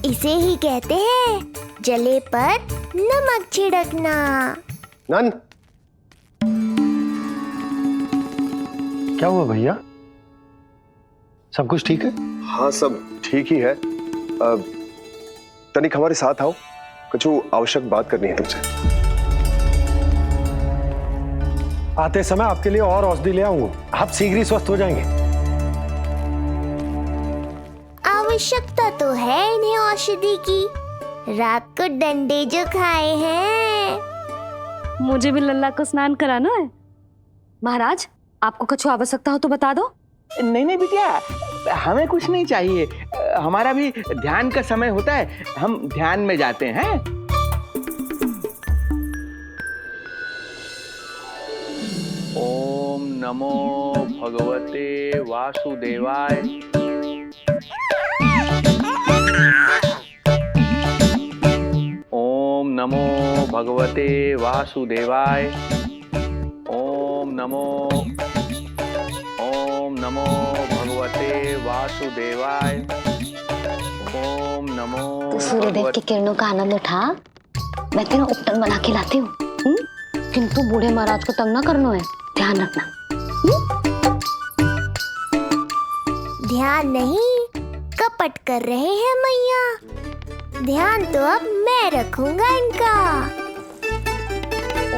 S2: इसे ही कहते हैं जले पर नमक छिड़कना।
S5: नंद, क्या हुआ भैया? सब कुछ ठीक है?
S15: हाँ सब ठीक ही है। तनिक हमारे साथ आओ, कुछ आवश्यक बात करनी है तुमसे।
S5: आते समय आपके लिए और औषधि ले आऊंगा, आप शीघ्र ही स्वस्थ हो जाएंगे।
S2: आवश्यकता तो है इन्हें औषधि की, रात को डंडे जो खाए हैं।
S10: मुझे भी लल्ला को स्नान कराना है। महाराज, आपको कुछ आवश्यकता हो तो बता दो।
S9: नहीं नहीं बिटिया, हमें कुछ नहीं चाहिए। हमारा भी ध्यान का समय होता है, हम ध्यान में जाते हैं।
S11: ओम नमो भगवते वासुदेवाय। ओम नमो भगवते वासुदेवाय। ओम नमो भगवते वासुदेवाय। ओम नमो।
S10: तो सूर्यदेव की किरणों का आनंद उठा, मैं तेरा उपटन बना के लाती हूँ। किंतु बूढ़े महाराज को तंग ना करना है, ध्यान रखना।
S2: ध्यान नहीं, कपट कर रहे हैं मैया। ध्यान तो अब मैं रखूंगा इनका।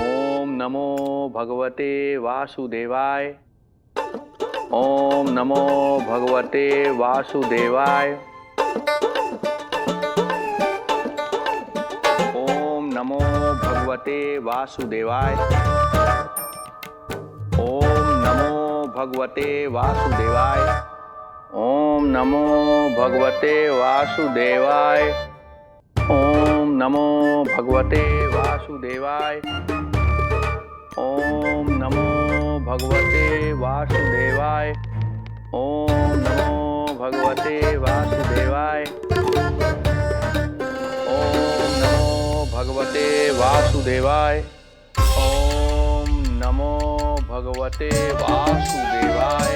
S11: ओम नमो भगवते वासुदेवाय। ओम नमो भगवते वासुदेवाय। ओम नमो भगवते वासुदेवाय। ओम नमो भगवते वासुदेवाय। ओम नमो भगवते वासुदेवाय। ओम नमो भगवते वासुदेवाय। ओम नमो भगवते वासुदेवाय। ओम नमो भगवते वासुदेवाय। ओम नमो भगवते वासुदेवाय। ओम नमो भगवते वासुदेवाय।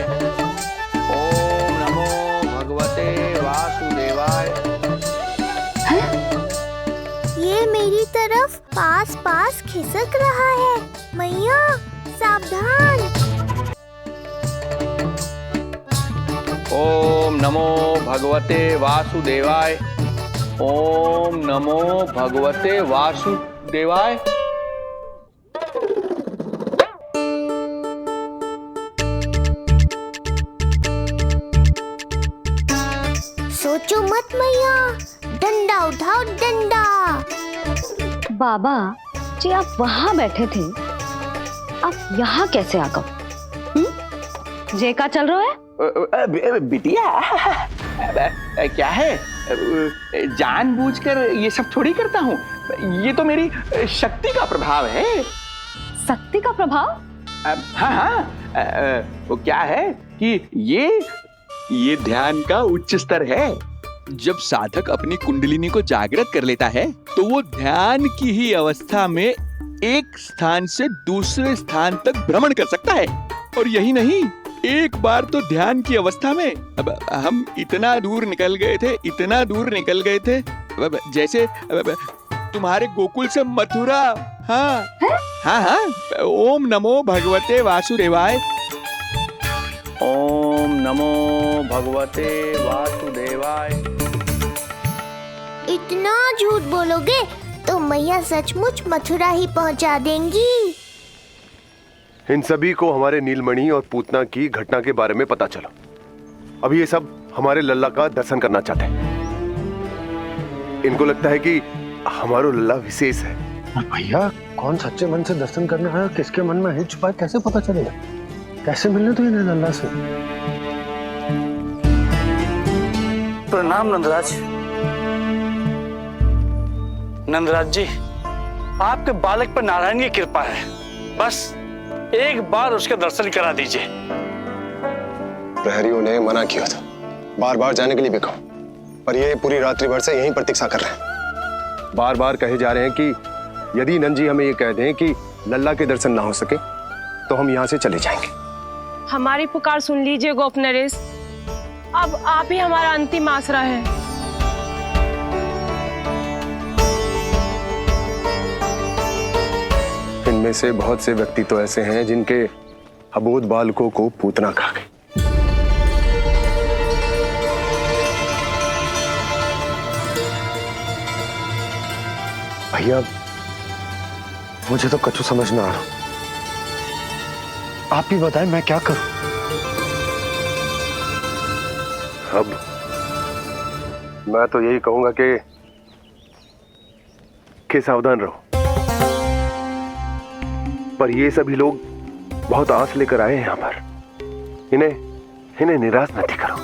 S11: ओम नमो भगवते वासुदेवाय।
S2: ये मेरी तरफ पास पास खिसक रहा है। मैया सावधान।
S11: ओम नमो भगवते वासुदेवाय। ओम नमो भगवते वासुदेवाय।
S2: सोचो मत मैया, डंडा उठाओ डंडा।
S10: बाबा जी आप वहां बैठे थे, आप यहाँ कैसे आ गए? जे का चल रहा है?
S9: बिटिया क्या है, जानबूझकर ये सब थोड़ी करता हूँ। ये तो मेरी शक्ति का प्रभाव है।
S10: शक्ति का प्रभाव?
S9: हाँ, वो क्या है कि ये ध्यान का उच्च स्तर है।
S17: जब साधक अपनी कुंडलिनी को जागृत कर लेता है तो वो ध्यान की ही अवस्था में एक स्थान से दूसरे स्थान तक भ्रमण कर सकता है। और यही नहीं, एक बार तो ध्यान की अवस्था में हम इतना दूर निकल गए थे, जैसे तुम्हारे गोकुल से मथुरा। हाँ, ओम नमो भगवते वासुदेवाय।
S11: ओम नमो भगवते वासुदेवाय।
S2: इतना झूठ बोलोगे तो मैया सचमुच मथुरा ही पहुंचा देंगी।
S15: इन सभी को हमारे नीलमणि और पूतना की घटना के बारे में पता चला। अब ये सब हमारे लल्ला का दर्शन करना चाहते हैं। इनको लगता है कि हमारा लल्ला विशेष है।
S5: भैया कौन सच्चे मन से दर्शन करने आया, किसके मन में है छुपा, कैसे पता चलेगा? कैसे मिलने तो इन्हें लल्ला से?
S18: प्रणाम नंदराज। नंदराज जी, आपके बालक पर नारायण की कृपा है। बस एक बार उसके दर्शन करा दीजिए।
S15: प्रहरियों ने मना किया था, बार बार जाने के लिए भी कहा, पर ये पूरी रात्रि भर से यहीं प्रतीक्षा कर रहे हैं। बार बार कहे जा रहे हैं कि यदि नंजी हमें ये कह दें कि लल्ला के दर्शन ना हो सके तो हम यहाँ से चले जाएंगे।
S19: हमारी पुकार सुन लीजिए गोप नरेश, अब आप ही हमारा अंतिम आसरा है।
S15: इनमें से बहुत से व्यक्ति तो ऐसे हैं जिनके अबोध बालकों को पूतना खा गई। भैया मुझे तो कछु समझ ना आ रहा, आप ही बताएं मैं क्या करूं? अब मैं तो यही कहूंगा कि सावधान रहो। पर ये सभी लोग बहुत आस लेकर आए हैं यहाँ पर, इन्हें निराश मत करो।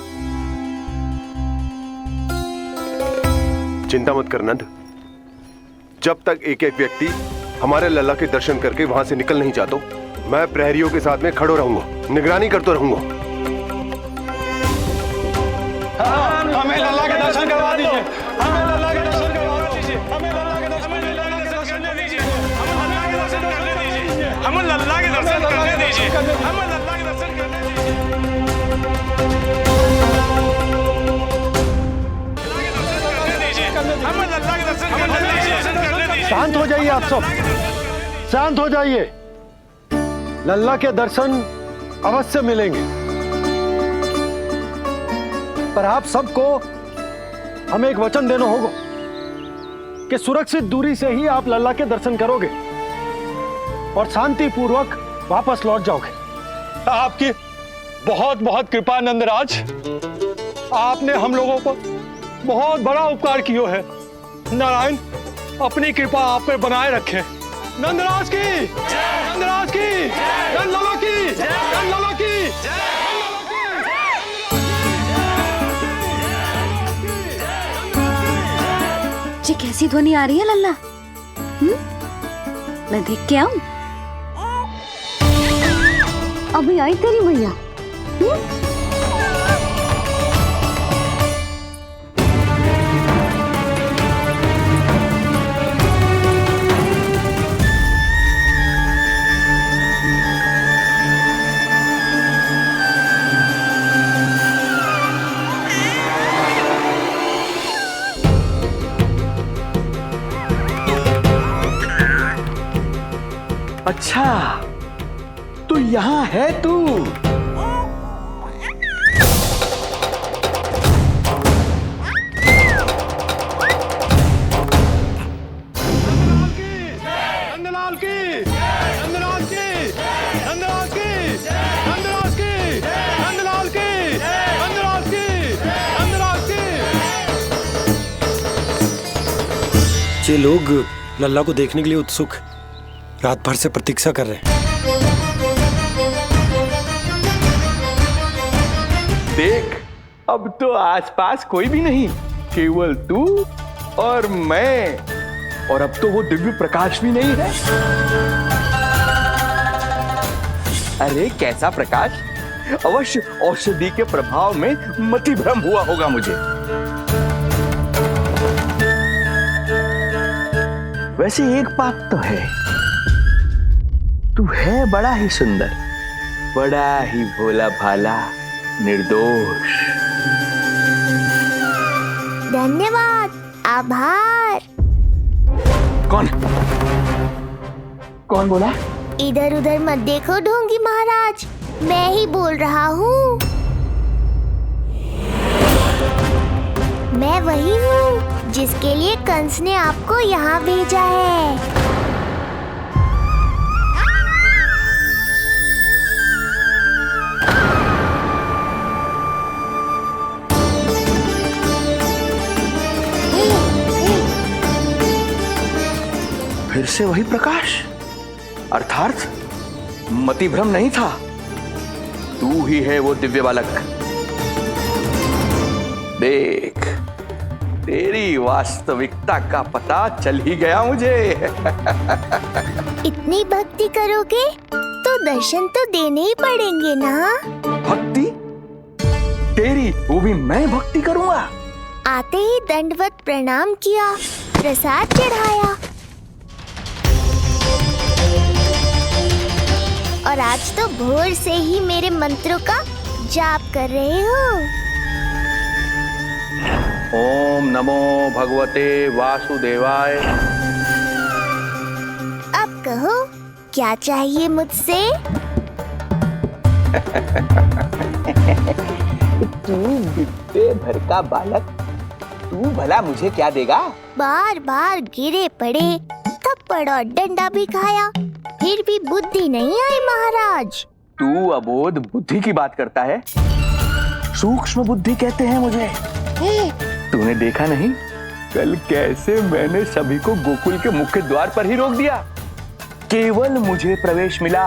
S15: चिंता मत कर नंद, जब तक एक एक व्यक्ति हमारे लल्ला के दर्शन करके वहां से निकल नहीं जाता, मैं प्रहरियों के साथ में खड़ो रहूंगा, निगरानी करता रहूंगा।
S18: हमें लल्ला के दर्शन करवा दीजिए, हमें लल्ला के दर्शन करवा दीजिए, हमें लल्ला के दर्शन करने दीजिए, हमें लल्ला के दर्शन करने दीजिए, हमें लल्ला के दर्शन करने दीजिए, हमें लल्ला के दर्शन करने दीजिए।
S5: शांत हो जाइए आप सब, शांत हो जाइए। लल्ला के दर्शन अवश्य मिलेंगे, पर आप सबको हमें एक वचन देना होगा कि सुरक्षित दूरी से ही आप लल्ला के दर्शन करोगे और शांति पूर्वक वापस लौट जाओगे।
S18: आपकी बहुत बहुत कृपा नंदराज, आपने हम लोगों पर बहुत बड़ा उपकार किया है। नारायण अपनी कृपा आप पे बनाए रखे। नंदराज की, नंदराज की, नंदलाला की, नंदलाला की।
S10: जी कैसी ध्वनि आ रही है लल्ला? मैं देख के आऊं? अभी आई तेरी मैया।
S9: अच्छा, तो यहाँ है तू।
S18: नंदलाल की, नंदलाल की, नंदलाल की, नंदलाल की, नंदलाल की, नंदलाल की, नंदलाल की।
S5: ये लोग लल्ला को देखने के लिए उत्सुक रात भर से प्रतीक्षा कर रहे हैं।
S9: देख, अब तो आसपास कोई भी नहीं, केवल तू और मैं। और अब तो वो दिव्य प्रकाश भी नहीं है। अरे कैसा प्रकाश? अवश्य औषधि के प्रभाव में मतिभ्रम हुआ होगा मुझे। वैसे एक बात तो है, तू है बड़ा ही सुंदर, बड़ा ही भोला भाला, निर्दोष।
S2: धन्यवाद, आभार।
S9: कौन कौन बोला?
S2: इधर उधर मत देखो ढोंगी महाराज, मैं ही बोल रहा हूँ। मैं वही हूँ जिसके लिए कंस ने आपको यहाँ भेजा है।
S9: फिर से वही प्रकाश, अर्थात मतिभ्रम नहीं था। तू ही है वो दिव्य बालक। देख, तेरी वास्तविकता का पता चल ही गया मुझे।
S2: इतनी भक्ति करोगे तो दर्शन तो देने ही पड़ेंगे ना।
S9: भक्ति? तेरी? वो भी मैं भक्ति करूंगा?
S2: आते ही दंडवत प्रणाम किया, प्रसाद चढ़ाया, और आज तो भोर से ही मेरे मंत्रों का जाप कर रहे हो।
S11: ओम नमो भगवते वासुदेवाय।
S2: अब कहो, क्या चाहिए मुझसे?
S9: तू विद्या भर का बालक, तू भला मुझे क्या देगा?
S2: बार बार गिरे पड़े, थप्पड़ और डंडा भी खाया, फिर भी बुद्धि नहीं आई महाराज।
S9: तू अबोध बुद्धि की बात करता है? सूक्ष्म बुद्धि कहते हैं मुझे। तूने देखा नहीं कल कैसे मैंने सभी को गोकुल के मुख्य द्वार पर ही रोक दिया? केवल मुझे प्रवेश मिला।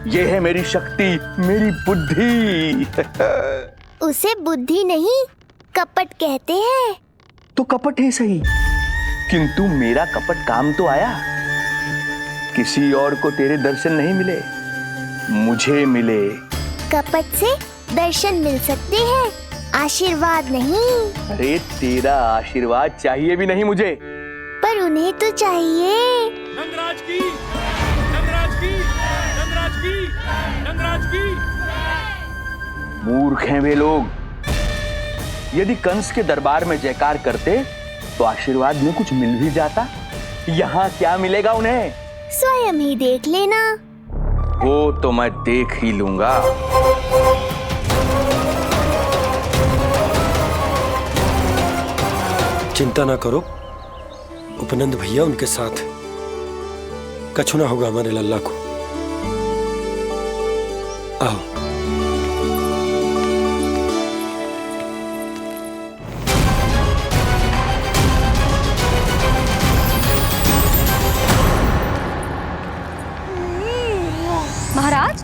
S9: यह है मेरी शक्ति, मेरी बुद्धि।
S2: उसे बुद्धि नहीं, कपट कहते हैं।
S9: तो कपट ही सही, किंतु मेरा कपट काम तो आया। किसी और को तेरे दर्शन नहीं मिले, मुझे मिले।
S2: कपट से दर्शन मिल सकते हैं, आशीर्वाद नहीं।
S9: अरे तेरा आशीर्वाद चाहिए भी नहीं मुझे।
S2: पर उन्हें तो चाहिए।
S18: नंदराज की, नंदराज की, नंदराज की, नंदराज की।
S9: मूर्ख हैं वे लोग। यदि कंस के दरबार में जयकार करते तो आशीर्वाद में कुछ मिल भी जाता। यहाँ क्या मिलेगा उन्हें?
S2: स्वयं ही देख लेना।
S9: वो तो मैं देख ही लूंगा।
S5: चिंता ना करो, उपनंद भैया उनके साथ, कछु ना होगा हमारे लल्ला को। आओ।
S3: महाराज,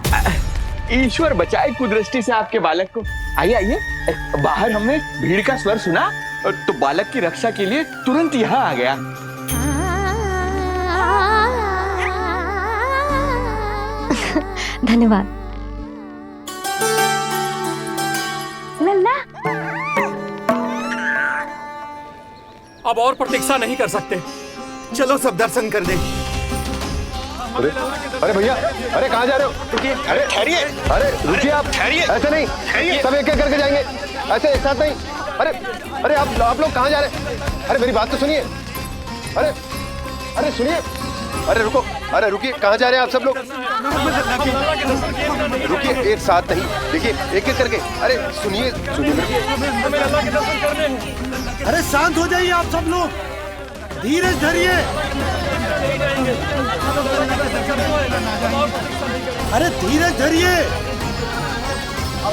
S9: ईश्वर बचाए कुदृष्टि से आपके बालक को। आइए आइए, बाहर हमने भीड़ का स्वर सुना तो बालक की रक्षा के लिए तुरंत यहाँ आ गया।
S3: धन्यवाद।
S20: अब और प्रतीक्षा नहीं कर सकते। चलो सब दर्शन कर दें।
S15: अरे भैया, अरे कहाँ जा रहे हो? रुकिए, अरे ठहरिए, अरे रुकिए आप, ठहरिए, ऐसे नहीं, सब एक एक करके जाएंगे, ऐसे एक साथ नहीं। अरे आप लोग कहाँ जा रहे हैं? अरे मेरी बात तो सुनिए, अरे सुनिए, अरे रुको, अरे रुकिए, कहाँ जा रहे हैं आप सब लोग? रुकिए, एक साथ नहीं, देखिए एक एक करके, अरे सुनिए।
S18: अरे शांत हो जाइए आप सब लोग, धीरज धरिए। अरे धीरज धरिए,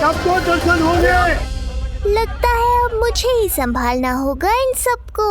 S18: सबको दर्शन होंगे।
S2: लगता है अब मुझे ही संभालना होगा इन सबको।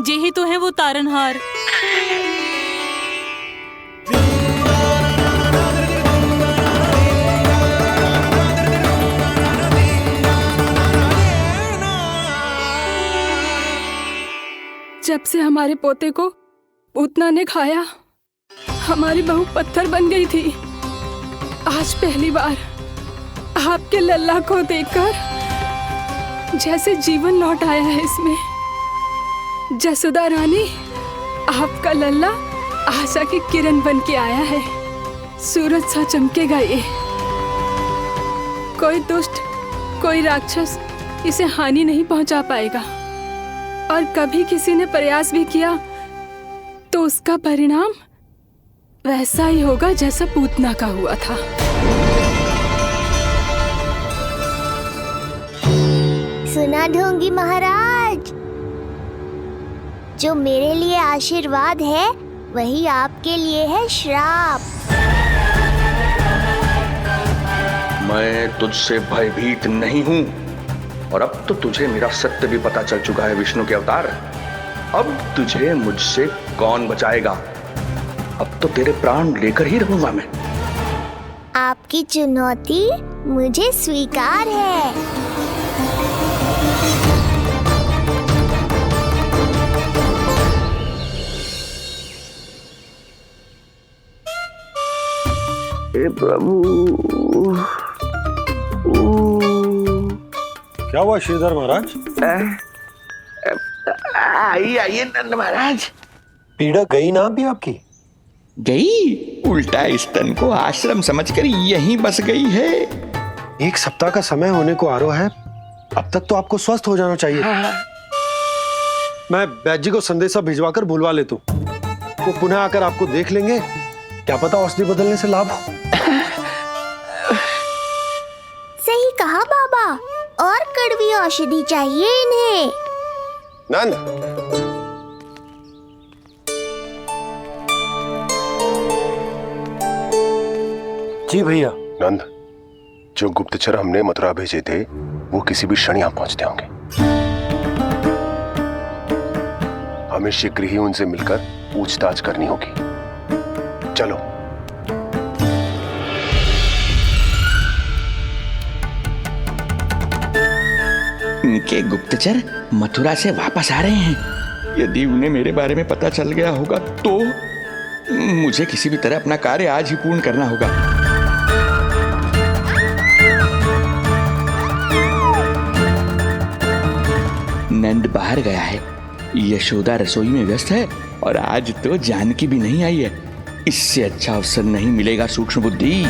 S12: जे ही तो है वो तारनहार।
S19: जब से हमारे पोते को पूतना ने खाया, हमारी बहू पत्थर बन गई थी। आज पहली बार आपके लल्ला को देखकर जैसे जीवन लौट आया है इसमें। जसोदा रानी, आपका लल्ला आशा की किरण बन के आया है। सूरज सा चमकेगा ये। कोई दुष्ट, कोई राक्षस इसे हानि नहीं पहुंचा पाएगा। और कभी किसी ने प्रयास भी किया तो उसका परिणाम वैसा ही होगा जैसा पूतना का हुआ था।
S2: सुना ढोंगी महाराज, जो मेरे लिए आशीर्वाद है वही आपके लिए है श्राप।
S11: मैं तुझसे भयभीत नहीं हूं, और अब तो तुझे मेरा सत्य भी पता चल चुका है विष्णु के अवतार। अब तुझे मुझसे कौन बचाएगा? अब तो तेरे प्राण लेकर ही रहूंगा मैं।
S2: आपकी चुनौती मुझे स्वीकार है।
S9: हे प्रभु,
S5: क्या हुआ श्रीधर महाराज?
S9: आइए नंद महाराज।
S5: पीड़ा गई ना अभी आपकी?
S17: गई? उल्टा स्तन को आश्रम समझकर यहीं बस गई है।
S5: 1 सप्ताह का समय होने को आ रहा है, अब तक तो आपको स्वस्थ हो जाना चाहिए। मैं वैद्य जी को संदेशा भिजवाकर बुलवा लेता हूं। वो पुनः आकर आपको देख लेंगे, क्या पता औषधि बदलने से लाभ हो।
S2: सही कहा बाबा, और कड़वी औषधि चाहिए इन्हें।
S15: नंद,
S5: जी भैया।
S15: नंद, जो गुप्तचर हमने मथुरा भेजे थे वो किसी भी क्षण यहां पहुंचते होंगे। हमें शीघ्र ही उनसे मिलकर पूछताछ करनी होगी। चलो।
S17: उनके गुप्तचर मथुरा से वापस आ रहे हैं। यदि उन्हें मेरे बारे में पता चल गया होगा तो मुझे किसी भी तरह अपना कार्य आज ही पूर्ण करना होगा। नंद बाहर गया है, यशोदा रसोई में व्यस्त है, और आज तो जानकी भी नहीं आई है। इससे अच्छा अवसर नहीं मिलेगा सूक्ष्म बुद्धि।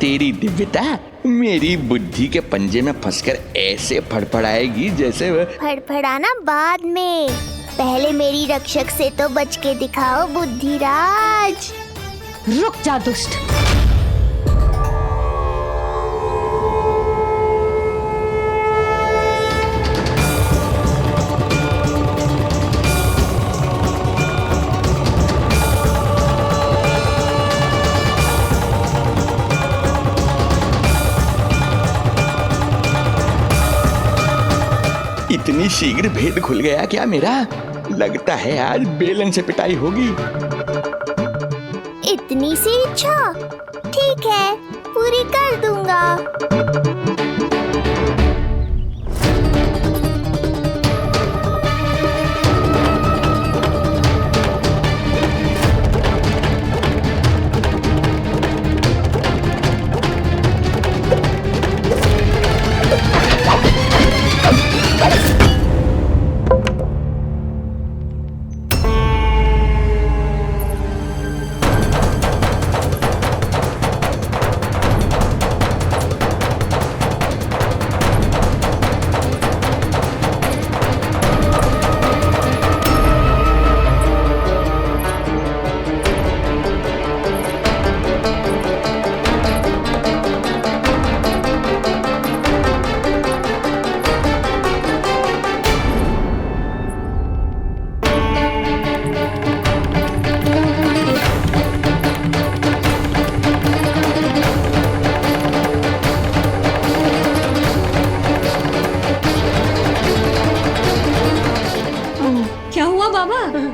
S17: तेरी दिव्यता मेरी बुद्धि के पंजे में फंसकर ऐसे फड़फड़ाएगी जैसे
S2: फड़फड़ाना बाद में, पहले मेरी रक्षक से तो बच के दिखाओ बुद्धिराज।
S10: रुक जा दुष्ट।
S17: इतनी शीघ्र भेद खुल गया क्या मेरा? लगता है आज बेलन से पिटाई होगी।
S2: इतनी सी इच्छा? ठीक है, पूरी कर दूंगा।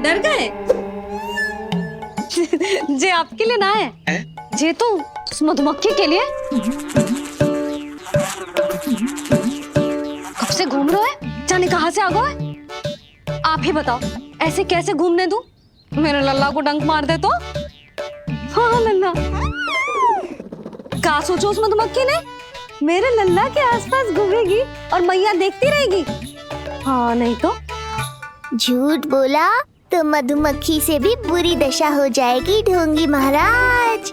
S10: डर गए? जे आपके लिए ना है, जे तो उस मधुमक्खी के लिए। कब से घूम रहे हो? जाने कहाँ से आ गए? आप ही बताओ, ऐसे कैसे घूमने दूं? मेरे लल्ला को डंक मार दे तो? हाँ लल्ला, क्या सोचो उस मधुमक्खी ने? मेरे लल्ला के आसपास घूमेगी और मैया देखती रहेगी। हाँ नहीं तो?
S2: झूठ बोला तो मधुमक्खी से भी बुरी दशा हो जाएगी ढोंगी महाराज।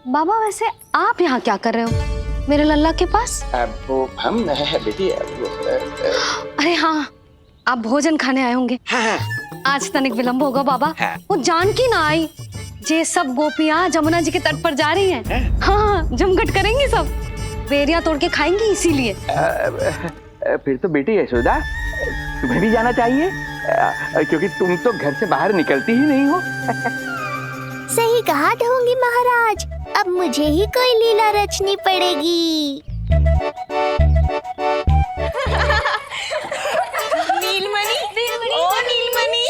S10: बाबा वैसे आप यहाँ क्या कर रहे हो मेरे लल्ला के पास?
S17: वो हम बेटी
S10: अरे हाँ, आप भोजन खाने आए होंगे।
S17: हाँ।
S10: आज तनिक विलंब होगा बाबा। हाँ। वो जानकी ना आई, जे सब गोपियाँ जमुना जी के तट पर जा रही हैं। हाँ, जमघट करेंगी सब, बेरिया तोड़ के खाएंगी इसीलिए।
S9: फिर तो बेटी यशोदा तुम्हें भी जाना चाहिए, क्योंकि तुम तो घर से बाहर निकलती ही नहीं हो।
S2: सही कहा ढोंगी महाराज, अब मुझे ही कोई लीला रचनी पड़ेगी।
S16: नीलमणि, ओ नीलमणि।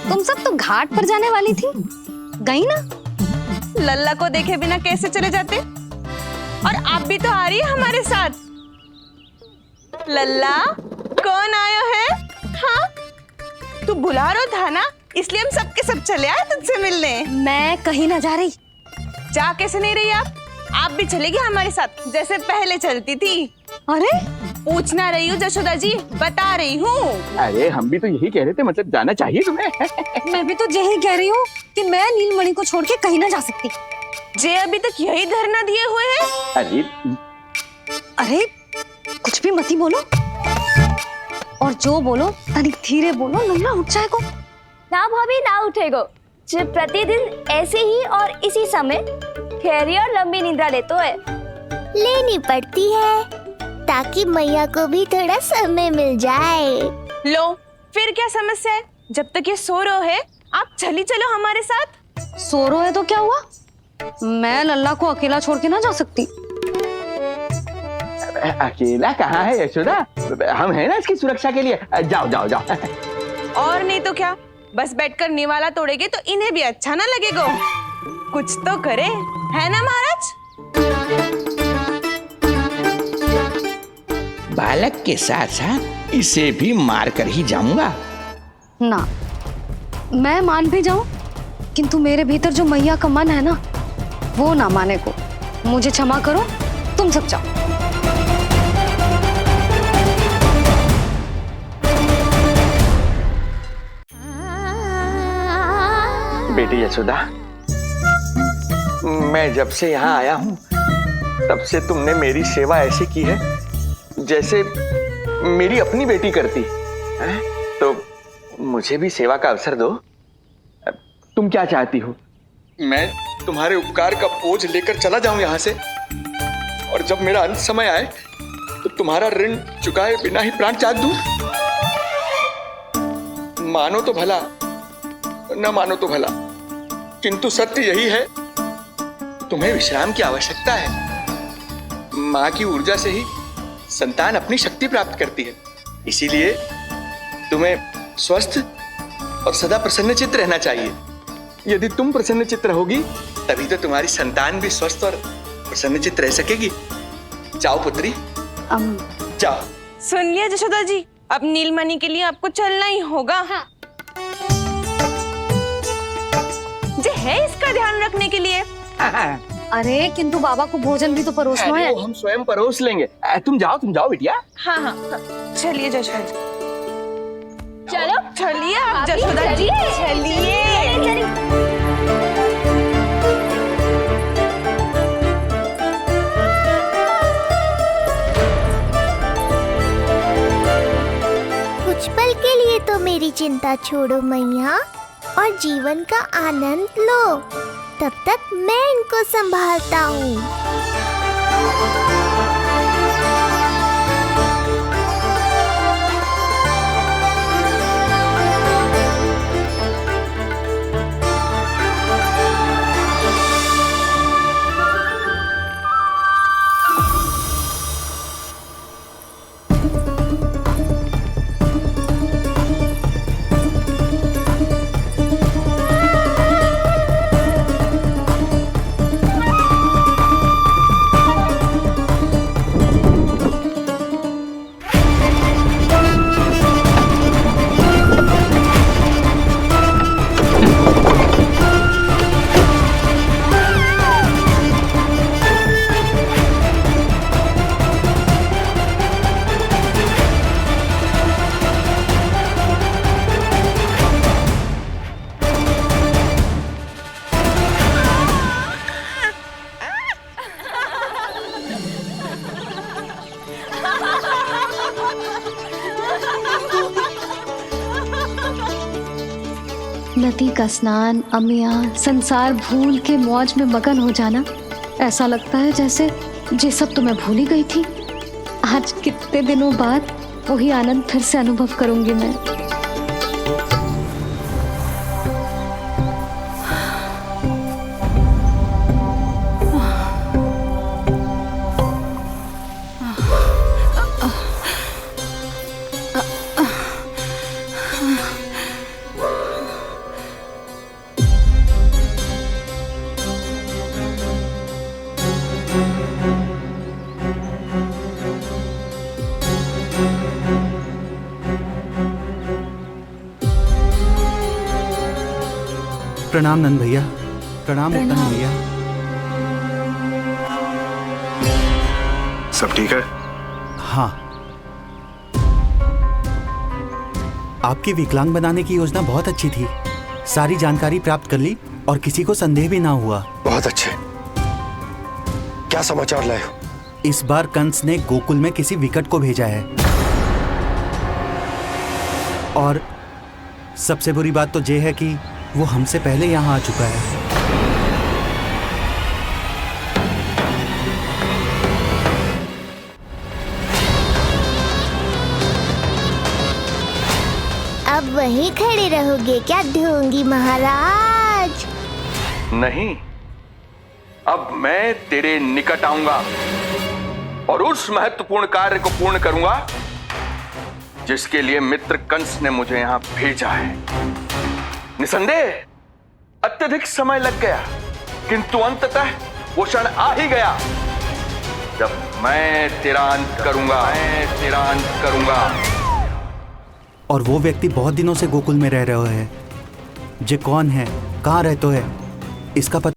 S10: तुम सब तो घाट पर जाने वाली थी, गई ना?
S16: लल्ला को देखे बिना कैसे चले जाते? और आप भी तो आ रही है हमारे साथ। लल्ला, कौन आयो है? हाँ, तू बुला रहा था ना, इसलिए हम सब के सब चले आए तुझसे मिलने।
S10: मैं कहीं ना जा रही।
S16: जा कैसे नहीं रही आप भी चलेगी हमारे साथ जैसे पहले चलती थी।
S10: अरे
S16: पूछना रही हूँ जशोदा जी, बता रही हूँ।
S9: अरे हम भी तो यही कह रहे थे, मतलब जाना चाहिए तुम्हें।
S10: मैं भी तो यही कह रही हूँ कि मैं नीलमणि को छोड़ के कहीं ना जा सकती।
S16: जे अभी तक यही धरना दिए हुए हैं।
S10: अरे कुछ भी मती बोलो, और जो बोलो तनिक धीरे बोलो, लल्ला उठ जाएगो।
S2: ना भाभी ना उठेगो, जो प्रतिदिन ऐसे ही और इसी समय गहरी और लंबी निद्रा लेते है। लेनी पड़ती है ताकि मैया को भी थोड़ा समय मिल जाए।
S16: लो फिर क्या समस्या है? जब तक ये सो रहे है आप चली चलो हमारे साथ।
S10: सो रहे है तो क्या हुआ? मैं लल्ला को अकेला छोड़ के ना जा सकती।
S9: अकेला कहाँ है यशोदा, हम है ना इसकी सुरक्षा के लिए। जाओ जाओ जाओ।
S16: और नहीं तो क्या, बस बैठकर निवाला तोड़ेगे तो इन्हें भी अच्छा ना लगेगा। कुछ तो करे, है ना महाराज?
S17: बालक के साथ साथ इसे भी मार कर ही जाऊंगा।
S10: ना, मैं मान भी जाऊं, किंतु मेरे भीतर जो मैया का मन है ना, वो ना माने को। मुझे क्षमा करो, तुम सब जाओ।
S9: बेटी यशोदा, मैं जब से यहाँ आया हूँ तब से तुमने मेरी सेवा ऐसी की है जैसे मेरी अपनी बेटी करती है। तो मुझे भी सेवा का अवसर दो। तुम क्या चाहती हो?
S17: मैं तुम्हारे उपकार का बोझ लेकर चला जाऊं यहाँ से, और जब मेरा अंत समय आए तो तुम्हारा ऋण चुकाए बिना ही प्राण त्याग दूं। मानो तो भला, न मानो तो भला, किंतु सत्य यही है, तुम्हें विश्राम की आवश्यकता है। माँ की ऊर्जा से ही संतान अपनी शक्ति प्राप्त करती है। इसीलिए तुम्हें स्वस्थ और सदा प्रसन्नचित्त रहना चाहिए। यदि तुम प्रसन्नचित्त रहोगी तभी तो तुम्हारी संतान भी स्वस्थ और प्रसन्नचित्त रह सकेगी। जाओ पुत्री, जाओ।
S16: सुन लिया यशोदा जी, अब नीलमणि के लिए आपको चलना ही होगा। हाँ। जे है इसका ध्यान रखने के लिए।
S10: अरे किंतु बाबा को भोजन भी तो परोसना है।
S9: वो हम स्वयं परोस लेंगे। तुम जाओ बिटिया।
S16: हाँ हाँ, चलिए यशोदा जी। चलो चलिए आप यशोदा जी, चलिए।
S2: कुछ पल के लिए तो मेरी चिंता छोड़ो मैया और जीवन का आनंद लो। तब तक मैं इनको संभालता हूँ।
S10: नदी का स्नान, अमिया, संसार भूल के मौज में मगन हो जाना, ऐसा लगता है जैसे ये सब तो मैं भूल ही गई थी। आज कितने दिनों बाद वही आनंद फिर से अनुभव करूंगी मैं।
S14: प्रणाम नंद भैया। प्रणाम उत्तम भैया।
S15: सब ठीक है?
S14: हाँ। आपकी विकलांग बनाने की योजना बहुत अच्छी थी। सारी जानकारी प्राप्त कर ली और किसी को संदेह भी ना हुआ।
S15: बहुत अच्छे। क्या समाचार लाए हो?
S14: इस बार कंस ने गोकुल में किसी विकट को भेजा है, और सबसे बुरी बात तो ये है कि वो हमसे पहले यहाँ आ चुका है।
S2: अब वहीं खड़े रहोगे क्या ढोंगी महाराज?
S11: नहीं, अब मैं तेरे निकट आऊंगा और उस महत्वपूर्ण कार्य को पूर्ण करूंगा जिसके लिए मित्र कंस ने मुझे यहां भेजा है। निसंदेह अत्यधिक समय लग गया, किंतु अंततः वो क्षण आ ही गया जब मैं तेरा अंत करूंगा।
S14: और वो व्यक्ति बहुत दिनों से गोकुल में रह रहे हैं। जे कौन है, कहाँ रहते है, इसका पता